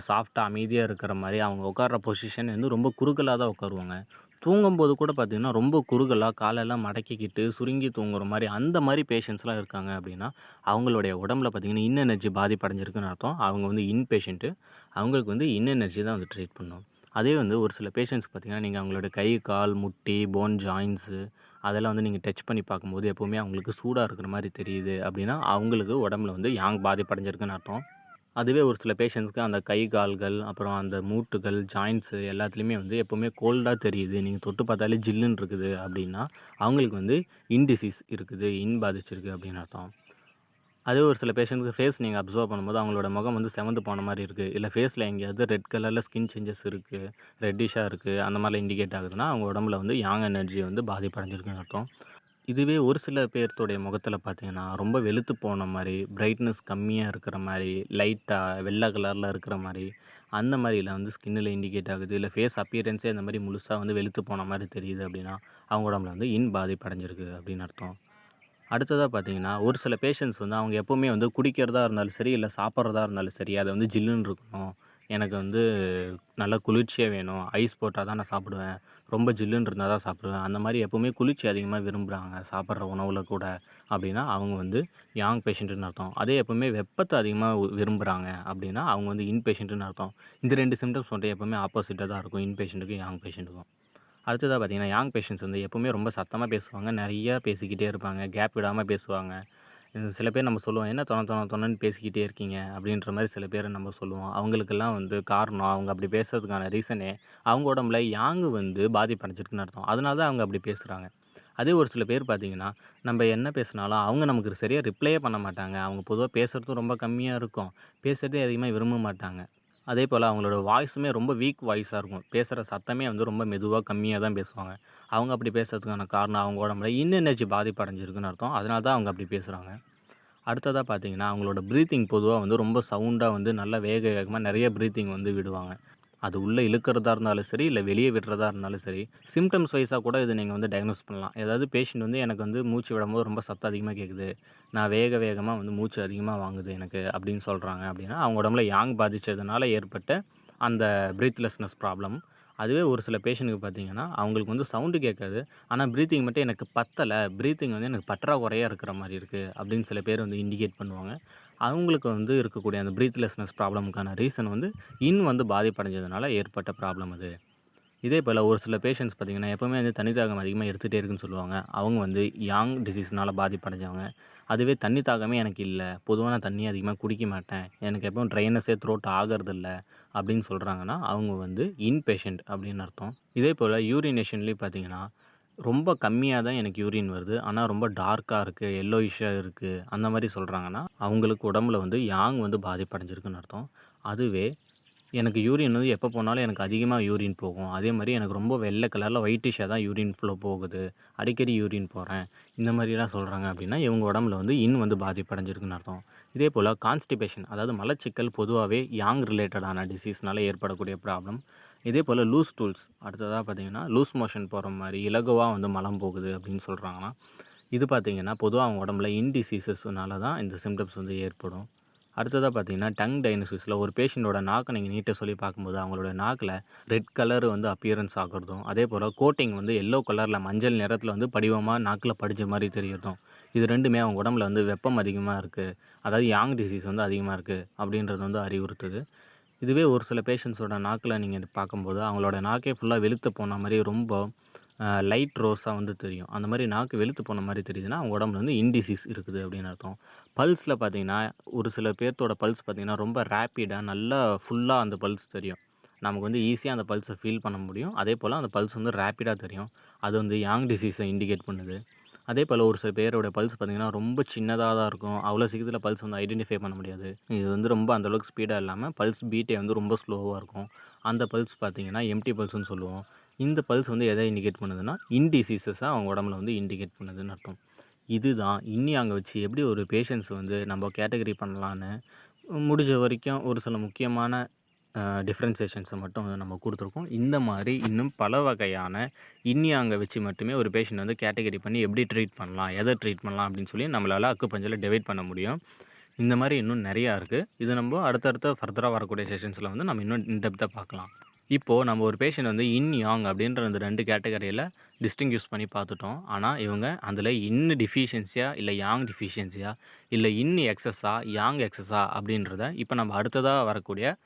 சாஃப்டாக அமைதியாக இருக்கிற மாதிரி அவங்க உட்கார்ற பொசிஷன் வந்து ரொம்ப குறுகலாக தான் உட்காருவாங்க. தூங்கும்போது கூட பார்த்திங்கன்னா ரொம்ப குறுகலாக காலெல்லாம் மடக்கிக்கிட்டு சுருங்கி தூங்குற மாதிரி அந்த மாதிரி பேஷண்ட்ஸ்லாம் இருக்காங்க அப்படின்னா அவங்களுடைய உடம்புல பார்த்திங்கன்னா இன் எனர்ஜி பாதிப்படைஞ்சிருக்குன்னு அர்த்தம். அவங்க வந்து இன் பேஷண்ட்டு, அவங்களுக்கு வந்து இன் எனர்ஜி தான் வந்து ட்ரீட் பண்ணணும். அதே வந்து ஒரு சில பேஷண்ட்ஸ் பார்த்திங்கன்னா நீங்கள் அவங்களோட கை, கால், முட்டி, போன் ஜாயின்ஸு அதெல்லாம் வந்து நீங்கள் டச் பண்ணி பார்க்கும்போது எப்போவுமே அவங்களுக்கு சூடாக இருக்கிற மாதிரி தெரியுது அப்படின்னா அவங்களுக்கு உடம்புல வந்து யாங் பாதிப்படைஞ்சிருக்குன்னு அர்த்தம். அதுவே ஒரு சில பேஷண்ட்ஸ்க்கு அந்த கை கால்கள் அப்புறம் அந்த மூட்டுகள் ஜாயின்ட்ஸு எல்லாத்துலேயுமே வந்து எப்போவுமே கோல்டாக தெரியுது, நீங்கள் தொட்டு பார்த்தாலே ஜில்லுன்னு இருக்குது அப்படின்னா அவங்களுக்கு வந்து இன் டிசீஸ் இருக்குது, இன் பாதிச்சிருக்கு அப்படின்னு அர்த்தம். அதே ஒரு சில பேஷண்ட்க்கு ஃபேஸ் நீங்கள் அப்சர்வ் பண்ணும்போது அவங்களோட முகம் வந்து செவந்து போன மாதிரி இருக்குது, இல்லை ஃபேஸில் எங்கேயாவது ரெட் கலரில் ஸ்கின் சேஞ்சஸ் இருக்குது, ரெட்டிஷாக இருக்குது, அந்த மாதிரிலாம் இண்டிகேட் ஆகுதுன்னா அவங்க உடம்புல வந்து யாங் எனர்ஜி வந்து பாதிப்படைஞ்சிருக்குன்னு அர்த்தம். இதுவே ஒரு சில பேர்த்தோடைய முகத்தில் பார்த்தீங்கன்னா ரொம்ப வெளுத்து போன மாதிரி, பிரைட்னஸ் கம்மியாக இருக்கிற மாதிரி, லைட்டாக வெள்ளை கலரில் இருக்கிற மாதிரி, அந்த மாதிரிலாம் வந்து ஸ்கின்னில் இண்டிகேட் ஆகுது, இல்லை ஃபேஸ் அப்பியரன்ஸே இந்த மாதிரி முழுசாக வந்து வெளுத்து போன மாதிரி தெரியுது அப்படின்னா அவங்க உடம்புல வந்து இன் பாதிப்படைஞ்சிருக்கு அப்படின்னு அர்த்தம். அடுத்ததாக பார்த்தீங்கன்னா ஒரு சில பேஷண்ட்ஸ் வந்து அவங்க எப்போவுமே வந்து குடிக்கிறதா இருந்தாலும் சரி, இல்லை சாப்பிட்றதா இருந்தாலும் சரி, அதை வந்து ஜில்லுன்னு இருக்கணும், எனக்கு வந்து நல்லா குளிர்ச்சியாக வேணும், ஐஸ் போட்டால் தான் நான் சாப்பிடுவேன், ரொம்ப ஜில்லுன்னு இருந்தால் தான் சாப்பிடுவேன், அந்த மாதிரி எப்போவுமே குளிர்ச்சி அதிகமாக விரும்புகிறாங்க சாப்பிட்ற உணவில் கூட அப்படின்னா அவங்க வந்து யாங் பேஷண்ட்டுன்னு அர்த்தம். அதே எப்போவுமே வெப்பத்தை அதிகமாக விரும்புகிறாங்க அப்படின்னா அவங்க வந்து இன் பேஷண்ட்டுன்னு அர்த்தம். இந்த 2 சிம்டம்ஸ் வந்துட்டு எப்போவுமே ஆப்போசிட்டாக தான் இருக்கும் இன் பேஷண்ட்டுக்கும் யாங் பேஷண்ட்டுக்கும். அடுத்ததாக பார்த்தீங்கன்னா யாங் பேஷண்ட்ஸ் வந்து எப்போவுமே ரொம்ப சத்தமாக பேசுவாங்க, நிறையா பேசிக்கிட்டே இருப்பாங்க, கேப் விடாமல் பேசுவாங்க. சில பேர் நம்ம சொல்லுவோம், என்ன தொணன்னு பேசிக்கிட்டே இருக்கீங்க அப்படின்ற மாதிரி சில பேரை நம்ம சொல்லுவோம். அவங்களுக்கெல்லாம் வந்து காரணம் அவங்க அப்படி பேசுறதுக்கான ரீசனே அவங்க உடம்புல யாங்கு வந்து பாதிப்படைஞ்சிருக்குன்னு அர்த்தம். அதனால தான் அவங்க அப்படி பேசுகிறாங்க. அதே ஒரு சில பேர் பார்த்தீங்கன்னா, நம்ம என்ன பேசினாலும் அவங்க நமக்கு சரியாக ரிப்ளையே பண்ண மாட்டாங்க. அவங்க பொதுவாக பேசுகிறதும் ரொம்ப கம்மியாக இருக்கும், பேசுகிறதே அதிகமாக விரும்ப மாட்டாங்க. அதே போல் அவங்களோட வாய்ஸுமே ரொம்ப வீக் வாய்ஸாக இருக்கும், பேசுகிற சத்தமே வந்து ரொம்ப மெதுவாக கம்மியாக தான் பேசுவாங்க. அவங்க அப்படி பேசுறதுக்கான காரணம் அவங்க உடம்புல எனர்ஜி பாதிப்படைஞ்சிருக்குன்னு அர்த்தம். அதனால தான் அவங்க அப்படி பேசுகிறாங்க. அடுத்ததாக பார்த்தீங்கன்னா, அவங்களோட ப்ரீத்திங் பொதுவாக வந்து ரொம்ப சவுண்டாக வந்து நல்லா வேகமாக நிறைய ப்ரீத்திங் வந்து விடுவாங்க. அது உள்ளே இழுக்கிறதா இருந்தாலும் சரி, இல்லை வெளியே விடுறதா இருந்தாலும் சரி, சிம்டம்ஸ் வைஸாக கூட இதை நீங்கள் வந்து டயக்னோஸ் பண்ணலாம். ஏதாவது பேஷண்ட் வந்து எனக்கு வந்து மூச்சு விடும்போது ரொம்ப சத்தம் அதிகமாக கேட்குது, நான் வேகமாக வந்து மூச்சு அதிகமாக வாங்குது எனக்கு அப்படின்னு சொல்கிறாங்க அப்படின்னா, அவங்க உடம்புல யாங் பாதித்ததுனால ஏற்பட்ட அந்த ப்ரீத்லெஸ்னஸ் ப்ராப்ளம். அதுவே ஒரு சில பேஷண்ட்டுக்கு பார்த்தீங்கன்னா, அவங்களுக்கு வந்து சவுண்டு கேட்காது, ஆனால் ப்ரீத்திங் மட்டும் எனக்கு பத்தலை, ப்ரீத்திங் வந்து எனக்கு பற்றாக்குறையாக இருக்கிற மாதிரி இருக்குது அப்படின்னு சில பேர் வந்து இண்டிகேட் பண்ணுவாங்க. அவங்களுக்கு வந்து இருக்கக்கூடிய அந்த ப்ரீத்லெஸ்னஸ் ப்ராப்ளமுக்கான ரீசன் வந்து வந்து பாதிப்படைஞ்சதுனால ஏற்பட்ட ப்ராப்ளம் அது. இதே போல் ஒரு சில பேஷண்ட்ஸ் பார்த்திங்கன்னா, எப்போவுமே வந்து தண்ணி தாகம் அதிகமாக எடுத்துகிட்டே இருக்குன்னு சொல்லுவாங்க. அவங்க வந்து யாங் டிசீஸ்னால் பாதிப்படைஞ்சவங்க. அதுவே தண்ணி தாகமே எனக்கு இல்லை, பொதுவாக நான் தண்ணி அதிகமாக குடிக்க மாட்டேன், எனக்கு எப்பவும் ட்ரைனஸே த்ரோட் ஆகிறதில்ல அப்படின்னு சொல்கிறாங்கன்னா, அவங்க வந்து இன்பேஷண்ட் அப்படின்னு அர்த்தம். இதே போல் யூரினேஷன்லேயும் பார்த்திங்கன்னா, ரொம்ப கம்மியாக தான் எனக்கு யூரின் வருது, ஆனால் ரொம்ப டார்க்காக இருக்குது, எல்லோயிஷ்ஷாக இருக்குது, அந்த மாதிரி சொல்கிறாங்கன்னா, அவங்களுக்கு உடம்புல வந்து யாங் வந்து பாதிப்படைஞ்சிருக்குன்னு அர்த்தம். அதுவே எனக்கு யூரின் வந்து எப்போ போனாலும் எனக்கு அதிகமாக யூரின் போகும், அதே மாதிரி எனக்கு ரொம்ப வெள்ளை கலரில் ஒயிட்டிஷாக தான் யூரின் ஃப்ளோ போகுது, அடிக்கடி யூரின் போகிறேன், இந்த மாதிரிலாம் சொல்கிறாங்க அப்படின்னா இவங்க உடம்புல வந்து வந்து பாதிப்படைஞ்சிருக்குன்னு அர்த்தம். இதே போல் கான்ஸ்டிபேஷன், அதாவது மலச்சிக்கல் பொதுவாகவே யாங் ரிலேட்டடான டிசீஸ்னால் ஏற்படக்கூடிய ப்ராப்ளம். இதே போல் லூஸ் டூல்ஸ், அடுத்ததாக பார்த்திங்கன்னா லூஸ் மோஷன் போகிற மாதிரி இலகுவாக வந்து மலம் போகுது அப்படின்னு சொல்கிறாங்கன்னா, இது பார்த்திங்கன்னா பொதுவாக அவங்க உடம்புல டிசீசஸ்னால தான் இந்த சிம்டம்ஸ் வந்து ஏற்படும். அடுத்ததாக பார்த்திங்கன்னா டங் டைனோசிஸில் ஒரு பேஷண்ட்டோட நாக்கை நீங்கள் நீட்ட சொல்லி பார்க்கும்போது அவங்களோட நாக்கில் ரெட் கலர் வந்து அப்பியரன்ஸ் ஆகிறதும், அதே போல் கோட்டிங் வந்து எல்லோ கலரில் மஞ்சள் நிறத்தில் வந்து படிவமாக நாக்கில் படித்த மாதிரி தெரியறதும், இது ரெண்டுமே அவங்க உடம்புல வந்து வெப்பம் அதிகமாக இருக்குது, அதாவது யாங் டிசீஸ் வந்து அதிகமாக இருக்குது அப்படின்றது வந்து அறிவுறுத்துது. இதுவே ஒரு சில பேஷண்ட்ஸோட நாக்கில் நீங்கள் பார்க்கும்போது அவங்களோட நாக்கே ஃபுல்லாக வெளுத்து போன மாதிரி ரொம்ப லைட் ரோஸாக வந்து தெரியும், அந்த மாதிரி நாக்கு வெளுத்து போன மாதிரி தெரியுதுன்னா அவங்க உடம்புல வந்து இன்டிசீஸ் இருக்குது அப்படின்னு அர்த்தம். பல்ஸில் பார்த்திங்கன்னா, ஒரு சில பேர்த்தோட பல்ஸ் பார்த்திங்கன்னா ரொம்ப ரேப்பிடாக நல்லா ஃபுல்லாக அந்த பல்ஸ் தெரியும், நமக்கு வந்து ஈஸியாக அந்த பல்ஸை ஃபீல் பண்ண முடியும், அதே போல் அந்த பல்ஸ் வந்து ரேப்பிடாக தெரியும், அது வந்து யாங் டிசீஸை இண்டிகேட் பண்ணுது. அதே போல் ஒரு சில பேரோட பல்ஸ் பார்த்திங்கன்னா ரொம்ப சின்னதாக தான் இருக்கும், அவ்வளோ சீக்கிரத்தில் பல்ஸ் வந்து ஐடென்டிஃபை பண்ண முடியாது, இது வந்து ரொம்ப அந்தளவுக்கு ஸ்பீடாக இல்லாமல் பல்ஸ் பீட்டே வந்து ரொம்ப ஸ்லோவாக இருக்கும், அந்த பல்ஸ் பார்த்திங்கன்னா எம்டி பல்ஸ்னு சொல்லுவோம். இந்த பல்ஸ் வந்து எதை இண்டிகேட் பண்ணுதுன்னா இன்டிசீசஸை அவங்க உடம்புல வந்து இண்டிகேட் பண்ணுதுன்னு அர்த்தம். இதுதான் அங்கே வச்சு எப்படி ஒரு பேஷண்ட்ஸ் வந்து நம்ம கேட்டகரி பண்ணலான்னு முடிஞ்ச வரைக்கும் ஒரு சில முக்கியமான டிஃப்ரென்சியேஷன்ஸை மட்டும் வந்து நம்ம கொடுத்துருக்கோம். இந்த மாதிரி இன்னும் பல வகையான அங்கே வச்சு மட்டுமே ஒரு பேஷண்ட் வந்து கேட்டகரி பண்ணி எப்படி ட்ரீட் பண்ணலாம், எதை ட்ரீட் பண்ணலாம் அப்படின்னு சொல்லி நம்மளால் அக்குபஞ்சரில் டிவைட் பண்ண முடியும். இந்த மாதிரி இன்னும் நிறையா இருக்குது. இது நம்ம அடுத்தடுத்த ஃபர்தராக வரக்கூடிய செஷன்ஸில் வந்து நம்ம இன்னும் இன்டெப்த்தாக பார்க்கலாம். இப்போது நம்ம ஒரு பேஷண்ட் வந்து யாங் அப்படின்ற அந்த 2 கேட்டகரியில் டிஸ்டிங்யூஸ் பண்ணி பார்த்துட்டோம். ஆனால் இவங்க அதில் டிஃபிஷியன்சியா இல்லை யாங் டிஃபிஷியன்சியா இல்லை எக்ஸஸா யாங் எக்ஸஸா அப்படின்றத இப்போ நம்ம அடுத்ததாக வரக்கூடிய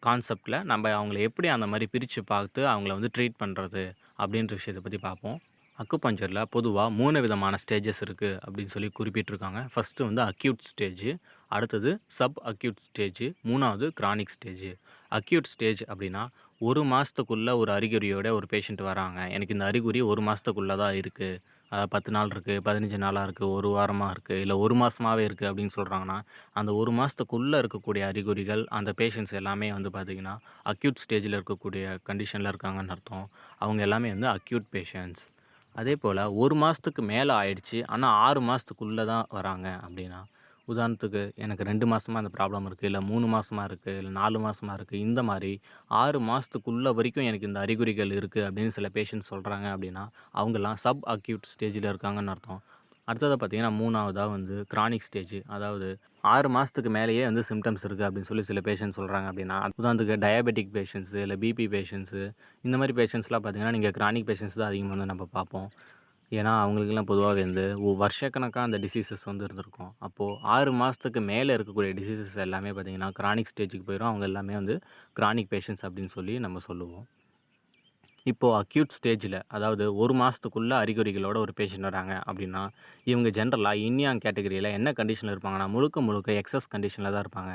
கான்செப்டில் நம்ம அவங்கள எப்படி அந்த மாதிரி பிரித்து பார்த்து அவங்கள வந்து ட்ரீட் பண்ணுறது அப்படின்ற விஷயத்தை பற்றி பார்ப்போம். அக்குபஞ்சரில் பொதுவாக 3 விதமான ஸ்டேஜஸ் இருக்குது அப்படின்னு சொல்லி குறிப்பிட்டிருக்காங்க. ஃபஸ்ட்டு வந்து அக்யூட் ஸ்டேஜ், அடுத்தது சப் அக்யூட் ஸ்டேஜ், 3வது கிரானிக் ஸ்டேஜ். அக்யூட் ஸ்டேஜ் அப்படின்னா 1 மாதத்துக்குள்ளே ஒரு அறிகுறியோட ஒரு பேஷண்ட் வராங்க, எனக்கு இந்த அறிகுறி 1 மாதத்துக்குள்ளே தான் இருக்குது, 10 நாள் இருக்குது, 15 நாளாக இருக்குது, 1 வாரமாக இருக்குது, இல்லை 1 மாதமாகவே இருக்குது அப்படின்னு சொல்கிறாங்கன்னா, அந்த 1 மாதத்துக்குள்ளே இருக்கக்கூடிய அறிகுறிகள் அந்த பேஷண்ட்ஸ் எல்லாமே வந்து பார்த்திங்கன்னா அக்யூட் ஸ்டேஜில் இருக்கக்கூடிய கண்டிஷனில் இருக்காங்கன்னு அர்த்தம். அவங்க எல்லாமே வந்து அக்யூட் பேஷண்ட்ஸ். அதே போல் 1 மாதத்துக்கு மேலே ஆயிடுச்சு ஆனால் 6 மாதத்துக்குள்ளே தான் வராங்க அப்படின்னா, உதாரணத்துக்கு எனக்கு 2 மாதமாக அந்த ப்ராப்ளம் இருக்குது, இல்லை 3 மாதமாக இருக்குது, இல்லை 4 மாதமாக இருக்குது, இந்த மாதிரி 6 மாதத்துக்குள்ளே வரைக்கும் எனக்கு இந்த அறிகுறிகள் இருக்குது அப்படின்னு சில பேஷண்ட்ஸ் சொல்கிறாங்க அப்படின்னா அவங்கெல்லாம் சப் அக்யூட் ஸ்டேஜில் இருக்காங்கன்னு அர்த்தம். அடுத்தது பார்த்திங்கன்னா 3ஆவதாக வந்து கிரானிக் ஸ்டேஜ். அதாவது 6 மாதத்துக்கு மேலேயே வந்து சிம்டம்ஸ் இருக்குது அப்படின்னு சொல்லி சில பேஷண்ட்ஸ் சொல்கிறாங்க. அப்படின்னா உதாரணத்துக்கு டயபெட்டிக் பேஷண்ட்ஸு, இல்லை பிபி பேஷண்ட்ஸு, இந்த மாதிரி பேஷண்ட்ஸ்லாம் பார்த்திங்கன்னா நீங்கள் கிரானிக் பேஷண்ட்ஸ் தான் அதிகமாக வந்து நம்ம பார்ப்போம். ஏன்னா அவங்களுக்குலாம் பொதுவாகவே வந்து வருஷக்கணக்காக அந்த டிசீசஸ் வந்து இருந்திருக்கும். அப்போது 6 மாதத்துக்கு மேலே இருக்கக்கூடிய டிசீசஸ் எல்லாமே பார்த்திங்கன்னா கிரானிக் ஸ்டேஜுக்கு போயிடும். அவங்க எல்லாமே வந்து கிரானிக் பேஷண்ட்ஸ் அப்படின்னு சொல்லி நம்ம சொல்லுவோம். இப்போது அக்யூட் ஸ்டேஜில், அதாவது 1 மாதத்துக்குள்ளே அறிகுறிகளோட ஒரு பேஷண்ட் வராங்க அப்படின்னா, இவங்க ஜென்ரலாக இன்யாங் கேட்டகரியில் என்ன கண்டிஷனில் இருப்பாங்கன்னா, முழுக்க எக்ஸஸ் கண்டிஷனில் தான் இருப்பாங்க.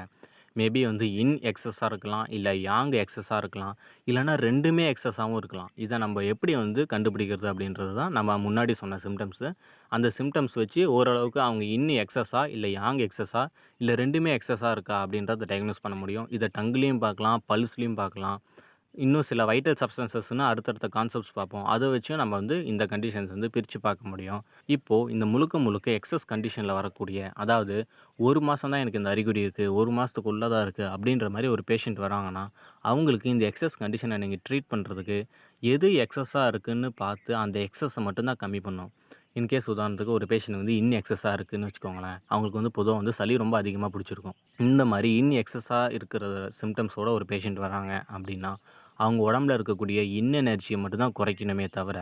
மேபி வந்து எக்ஸஸாக இருக்கலாம், இல்லை யாங் எக்ஸஸாக இருக்கலாம், இல்லைனா ரெண்டுமே எக்ஸஸாகவும் இருக்கலாம். இதை நம்ம எப்படி வந்து கண்டுபிடிக்கிறது அப்படின்றது தான் நம்ம முன்னாடி சொன்ன சிம்டம்ஸு. அந்த சிம்டம்ஸ் வச்சு ஓரளவுக்கு அவங்க எக்ஸஸா, இல்லை யாங் எக்ஸஸா, இல்லை ரெண்டுமே எக்ஸஸாக இருக்கா அப்படின்றத டயக்னோஸ் பண்ண முடியும். இதை டங்குலேயும் பார்க்கலாம், பல்ஸ்லேயும் பார்க்கலாம். இன்னும் சில வைட்டல் சப்ஸ்டன்சஸ்னு அடுத்தடுத்த கான்செப்ட்ஸ் பார்ப்போம். அதை வச்சும் நம்ம வந்து இந்த கண்டிஷன்ஸ் வந்து பிரித்து பார்க்க முடியும். இப்போது இந்த முழுக்க எக்ஸஸ் கண்டிஷனில் வரக்கூடிய, அதாவது 1 மாதம் தான் எனக்கு இந்த அறிகுறி இருக்குது, 1 மாதத்துக்குள்ளே தான் இருக்குது அப்படின்ற மாதிரி ஒரு பேஷண்ட் வராங்கன்னா, அவங்களுக்கு இந்த எக்ஸஸ் கண்டிஷனை நீங்கள் ட்ரீட் பண்ணுறதுக்கு எது எக்ஸஸாக இருக்குதுன்னு பார்த்து அந்த எக்ஸஸை மட்டும்தான் கம்மி பண்ணணும். இன்கேஸ் உதாரணத்துக்கு ஒரு பேஷண்ட் வந்து எக்ஸஸாக இருக்குதுன்னு வச்சுக்கோங்களேன், அவங்களுக்கு வந்து பொதுவாக வந்து சளி ரொம்ப அதிகமாக பிடிச்சிருக்கும். இந்த மாதிரி எக்ஸஸாக இருக்கிற சிம்டம்ஸோட ஒரு பேஷண்ட் வராங்க அப்படின்னா, அவங்க உடம்புல இருக்கக்கூடிய எனர்ஜியை மட்டும்தான் குறைக்கணுமே தவிர,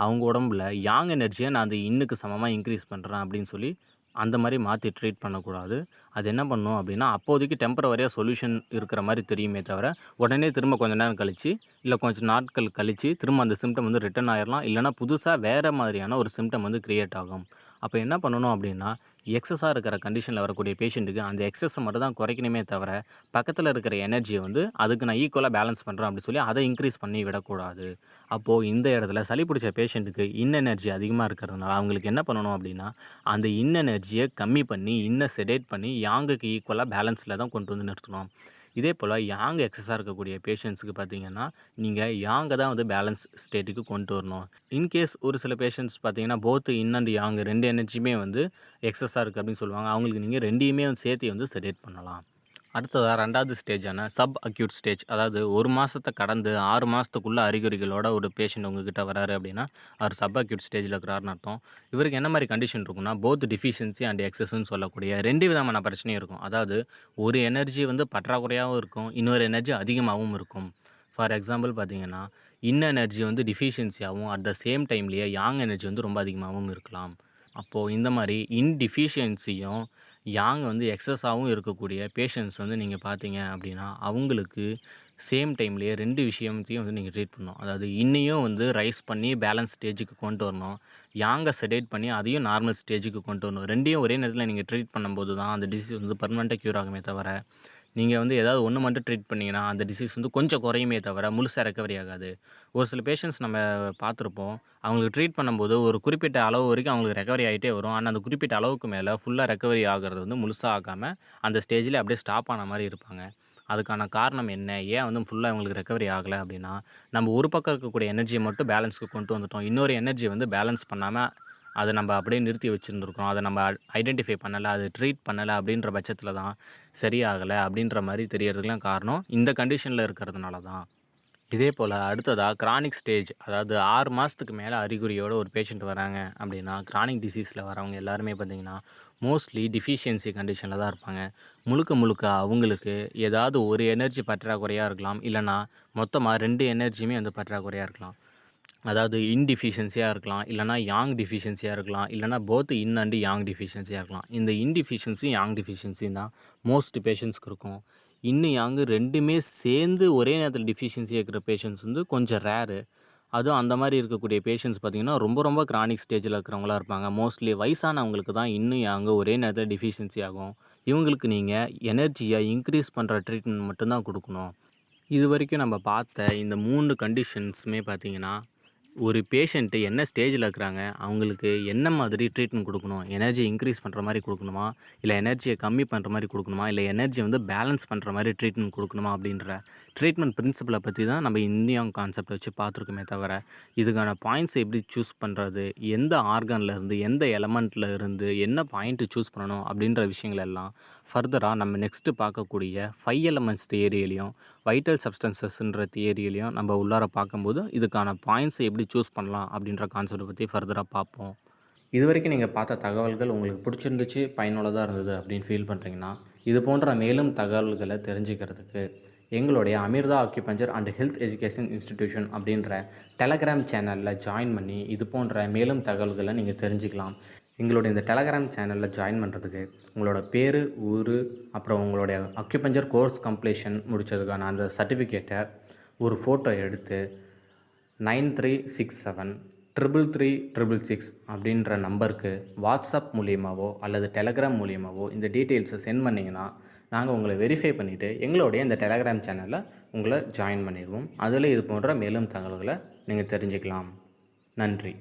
அவங்க உடம்புல யாங் எனர்ஜியை நான் அந்த இன்னுக்கு சமமாக இன்க்ரீஸ் பண்ணுறேன் அப்படின்னு சொல்லி அந்த மாதிரி மாற்றி ட்ரீட் பண்ணக்கூடாது. அது என்ன பண்ணணும் அப்படின்னா, அப்போதைக்கு டெம்பரவரியாக சொல்யூஷன் இருக்கிற மாதிரி தெரியுமே தவிர, உடனே திரும்ப கொஞ்சம் நேரம் கழித்து, இல்லை கொஞ்சம் நாட்கள் கழித்து திரும்ப அந்த சிம்டம் வந்து ரிட்டர்ன் ஆயிடலாம். இல்லைனா புதுசாக வேறு மாதிரியான ஒரு சிம்டம் வந்து க்ரியேட் ஆகும். அப்போ என்ன பண்ணணும் அப்படின்னா, எக்ஸஸாக இருக்கிற கண்டிஷனில் வரக்கூடிய பேஷண்ட்டுக்கு அந்த எக்ஸஸை மட்டும் தான் குறைக்கணுமே தவிர, பக்கத்தில் இருக்கிற எனர்ஜியை வந்து அதுக்கு நான் ஈக்குவலாக பேலன்ஸ் பண்ணுறேன் அப்படின்னு சொல்லி அதை இன்க்ரீஸ் பண்ணி விடக்கூடாது. அப்போது இந்த இடத்துல சளி பிடிச்ச பேஷண்ட்டுக்கு எனர்ஜி அதிகமாக இருக்கிறதுனால அவங்களுக்கு என்ன பண்ணணும் அப்படின்னா, அந்த எனர்ஜியை கம்மி பண்ணி செடேட் பண்ணி யாங்குக்கு ஈக்குவலாக பேலன்ஸில் தான் கொண்டு வந்து நிறுத்தணும். இதே போல் யாங் எக்ஸஸாக இருக்கக்கூடிய பேஷண்ட்ஸுக்கு பார்த்திங்கன்னா, நீங்கள் யாங்கை தான் வந்து பேலன்ஸ் ஸ்டேட்டுக்கு கொண்டு வரணும். இன்கேஸ் ஒரு சில பேஷண்ட்ஸ் பார்த்திங்கன்னா போத் அண்ட் யாங் 2 எனர்ஜியுமே வந்து எக்ஸஸாக இருக்குது அப்படின்னு சொல்லுவாங்க. அவங்களுக்கு நீங்கள் 2யுமே வந்து சேர்த்து வந்து செடேட் பண்ணலாம். அடுத்ததாக 2வது ஸ்டேஜான சப் அக்யூட் ஸ்டேஜ், அதாவது 1 மாதத்தை கடந்து 6 மாதத்துக்குள்ளே அறிகுறிகளோட ஒரு பேஷண்ட் உங்ககிட்ட வராரு அப்படின்னா, அவர் சப் அக்யூட் ஸ்டேஜில் இருக்கிறாருன்னு அர்த்தம். இவருக்கு என்ன மாதிரி கண்டிஷன் இருக்குன்னா, போத் டிஃபிஷியன்சி அண்ட் எக்ஸஸ்ன்னு சொல்லக்கூடிய 2 விதமான பிரச்சனையும் இருக்கும். அதாவது ஒரு எனர்ஜி வந்து பற்றாக்குறையாகவும் இருக்கும், இன்னொரு எனர்ஜி அதிகமாகவும் இருக்கும். ஃபார் எக்ஸாம்பிள் பார்த்தீங்கன்னா, எனர்ஜி வந்து டிஃபிஷியன்சியாகவும் அட் த சேம் டைம்லேயே யாங் எனர்ஜி வந்து ரொம்ப அதிகமாகவும் இருக்கலாம். அப்போது இந்த மாதிரி டிஃபிஷியன்சியும் யாங் வந்து எக்ஸஸாகவும் இருக்கக்கூடிய பேஷண்ட்ஸ் வந்து நீங்கள் பார்த்தீங்க அப்படின்னா, அவங்களுக்கு சேம் டைம்லேயே 2 விஷயத்தையும் வந்து நீங்கள் ட்ரீட் பண்ணணும். அதாவது இன்னையும் வந்து ரைஸ் பண்ணி பேலன்ஸ் ஸ்டேஜுக்கு கொண்டு வரணும், யாங்கை செடேட் பண்ணி அதையும் நார்மல் ஸ்டேஜுக்கு கொண்டு வரணும். 2யும் ஒரே நேரத்தில் நீங்கள் ட்ரீட் பண்ணும்போது தான் அந்த டிசீஸ் வந்து பர்மனெண்ட்டாக க்யூர் ஆகுமே தவிர, நீங்கள் வந்து ஏதாவது ஒன்று மட்டும் ட்ரீட் பண்ணிங்கன்னா அந்த டிசீஸ் வந்து கொஞ்சம் குறையுமே தவிர முழுசாக ரெக்கவரி ஆகாது. ஒரு சில பேஷண்ட்ஸ் நம்ம பார்த்துருப்போம், அவங்களுக்கு ட்ரீட் பண்ணும்போது ஒரு குறிப்பிட்ட அளவு வரைக்கும் அவங்களுக்கு ரெக்கவரி ஆகிட்டே வரும். ஆனால் அந்த குறிப்பிட்ட அளவுக்கு மேலே ஃபுல்லாக ரெக்கவரி ஆகிறது வந்து முழுசாக ஆகாமல் அந்த ஸ்டேஜில் அப்படியே ஸ்டாப் ஆன மாதிரி இருப்பாங்க. அதுக்கான காரணம் என்ன, ஏன் வந்து ஃபுல்லாக அவங்களுக்கு ரெக்கவரி ஆகலை அப்படின்னா, நம்ம ஒரு பக்கம் இருக்கக்கூடிய எனர்ஜியை மட்டும் பேலன்ஸுக்கு கொண்டு வந்துட்டோம், இன்னொரு எனர்ஜியை வந்து பேலன்ஸ் பண்ணாமல் அதை நம்ம அப்படியே நிறுத்தி வச்சுருந்துருக்கோம். அதை நம்ம ஐடென்டிஃபை பண்ணலை, அது ட்ரீட் பண்ணலை அப்படின்ற பட்சத்தில் தான் சரியாகலை அப்படின்ற மாதிரி தெரியறதுக்கெலாம் காரணம் இந்த கண்டிஷனில் இருக்கிறதுனால தான். இதே போல் அடுத்ததாக கிரானிக் ஸ்டேஜ், அதாவது 6 மாதத்துக்கு மேலே அறிகுறியோடு ஒரு பேஷண்ட் வராங்க அப்படின்னா, கிரானிக் டிசீஸில் வரவங்க எல்லாருமே பார்த்திங்கன்னா மோஸ்ட்லி டிஃபிஷியன்சி கண்டிஷனில் தான் இருப்பாங்க. முழுக்க அவங்களுக்கு ஏதாவது ஒரு எனர்ஜி பற்றாக்குறையாக இருக்கலாம், இல்லைனா மொத்தமாக 2 எனர்ஜியுமே வந்து பற்றாக்குறையாக இருக்கலாம். அதாவது டிஃபிஷியன்சியாக இருக்கலாம், இல்லைனா யாங் டிஃபிஷியன்சியாக இருக்கலாம், இல்லைனா போத் அண்ட் யாங் டிஃபிஷியன்சியாக இருக்கலாம். இந்த டிஃபிஷியன்சியும் யாங் டிஃபிஷியன்சியும் தான் மோஸ்ட் பேஷண்ட்ஸ்க்கு இருக்கும். யாங் 2மே சேர்ந்து ஒரே நேரத்தில் டிஃபிஷியன்சி இருக்கிற பேஷண்ட்ஸ் வந்து கொஞ்சம் ரேரு. அதுவும் அந்த மாதிரி இருக்கக்கூடிய பேஷண்ட்ஸ் பார்த்திங்கன்னா ரொம்ப கிரானிக் ஸ்டேஜில் இருக்கிறவங்களா இருப்பாங்க. மோஸ்ட்லி வயசானவங்களுக்கு தான் யாங் ஒரே நேரத்தில் டிஃபிஷியன்சி ஆகும். இவங்களுக்கு நீங்கள் எனர்ஜியை இன்க்ரீஸ் பண்ணுற ட்ரீட்மெண்ட் மட்டும்தான் கொடுக்கணும். இது வரைக்கும் நம்ம பார்த்த இந்த 3 கண்டிஷன்ஸுமே பார்த்திங்கன்னா, ஒரு பேஷண்ட்டு என்ன ஸ்டேஜில் இருக்கிறாங்க, அவங்களுக்கு என்ன மாதிரி ட்ரீட்மெண்ட் கொடுக்கணும், எனர்ஜி இன்க்ரீஸ் பண்ணுற மாதிரி கொடுக்கணுமா, இல்லை எனர்ஜியை கம்மி பண்ணுற மாதிரி கொடுக்கணுமா, இல்லை எனர்ஜியை வந்து பேலன்ஸ் பண்ணுற மாதிரி ட்ரீட்மெண்ட் கொடுக்கணுமா அப்படின்ற ட்ரீட்மெண்ட் பிரின்சிபலை பற்றி தான் நம்ம இந்தியாங் கான்செப்டை வச்சு பார்த்துருக்கோமே தவிர, இதுக்கான பாயிண்ட்ஸை எப்படி சூஸ் பண்ணுறது, எந்த ஆர்கனில் இருந்து எந்த எலமெண்ட்டில் இருந்து என்ன பாயிண்ட்டு சூஸ் பண்ணணும் அப்படின்ற விஷயங்கள் எல்லாம் ஃபர்தராக நம்ம நெக்ஸ்ட்டு பார்க்கக்கூடிய 5 எலமெண்ட்ஸ் தியரியிலையும் வைட்டல் சப்ஸ்டன்சஸ்ன்ற தியரியிலையும் நம்ம உள்ளார பார்க்கும்போது இதுக்கான பாயிண்ட்ஸை எப்படி சூஸ் பண்ணலாம் அப்படின்ற கான்செப்டை பற்றி ஃபர்தராக பார்ப்போம். இது வரைக்கும் நீங்கள் பார்த்த தகவல்கள் உங்களுக்கு பிடிச்சிருந்துச்சு, பயனுள்ளதாக இருந்தது அப்படின்னு ஃபீல் பண்ணுறீங்கன்னா, இது போன்ற மேலும் தகவல்களை தெரிஞ்சுக்கிறதுக்கு எங்களுடைய Amrita acupuncture and health education institution அப்படின்ற டெலகிராம் சேனலில் ஜாயின் பண்ணி இது போன்ற மேலும் தகவல்களை நீங்கள் தெரிஞ்சுக்கலாம். எங்களுடைய இந்த டெலகிராம் சேனலில் ஜாயின் பண்ணுறதுக்கு உங்களோட பேர், ஊர், அப்புறம் உங்களுடைய அக்யூபஞ்சர் கோர்ஸ் கம்ப்ளீஷன் முடித்ததுக்கான அந்த சர்டிஃபிகேட்டை ஒரு ஃபோட்டோ எடுத்து 9367 அப்படின்ற நம்பருக்கு வாட்ஸ்அப் மூலியமாகவோ அல்லது டெலகிராம் மூலியமாகவோ இந்த டீட்டெயில்ஸை சென்ட் பண்ணிங்கன்னா நாங்கள் உங்களை வெரிஃபை பண்ணிவிட்டு எங்களுடைய இந்த டெலகிராம் சேனலில் உங்களை ஜாயின் பண்ணிடுவோம். அதில் இது போன்ற மேலும் தகவல்களை நீங்கள் தெரிஞ்சுக்கலாம். நன்றி.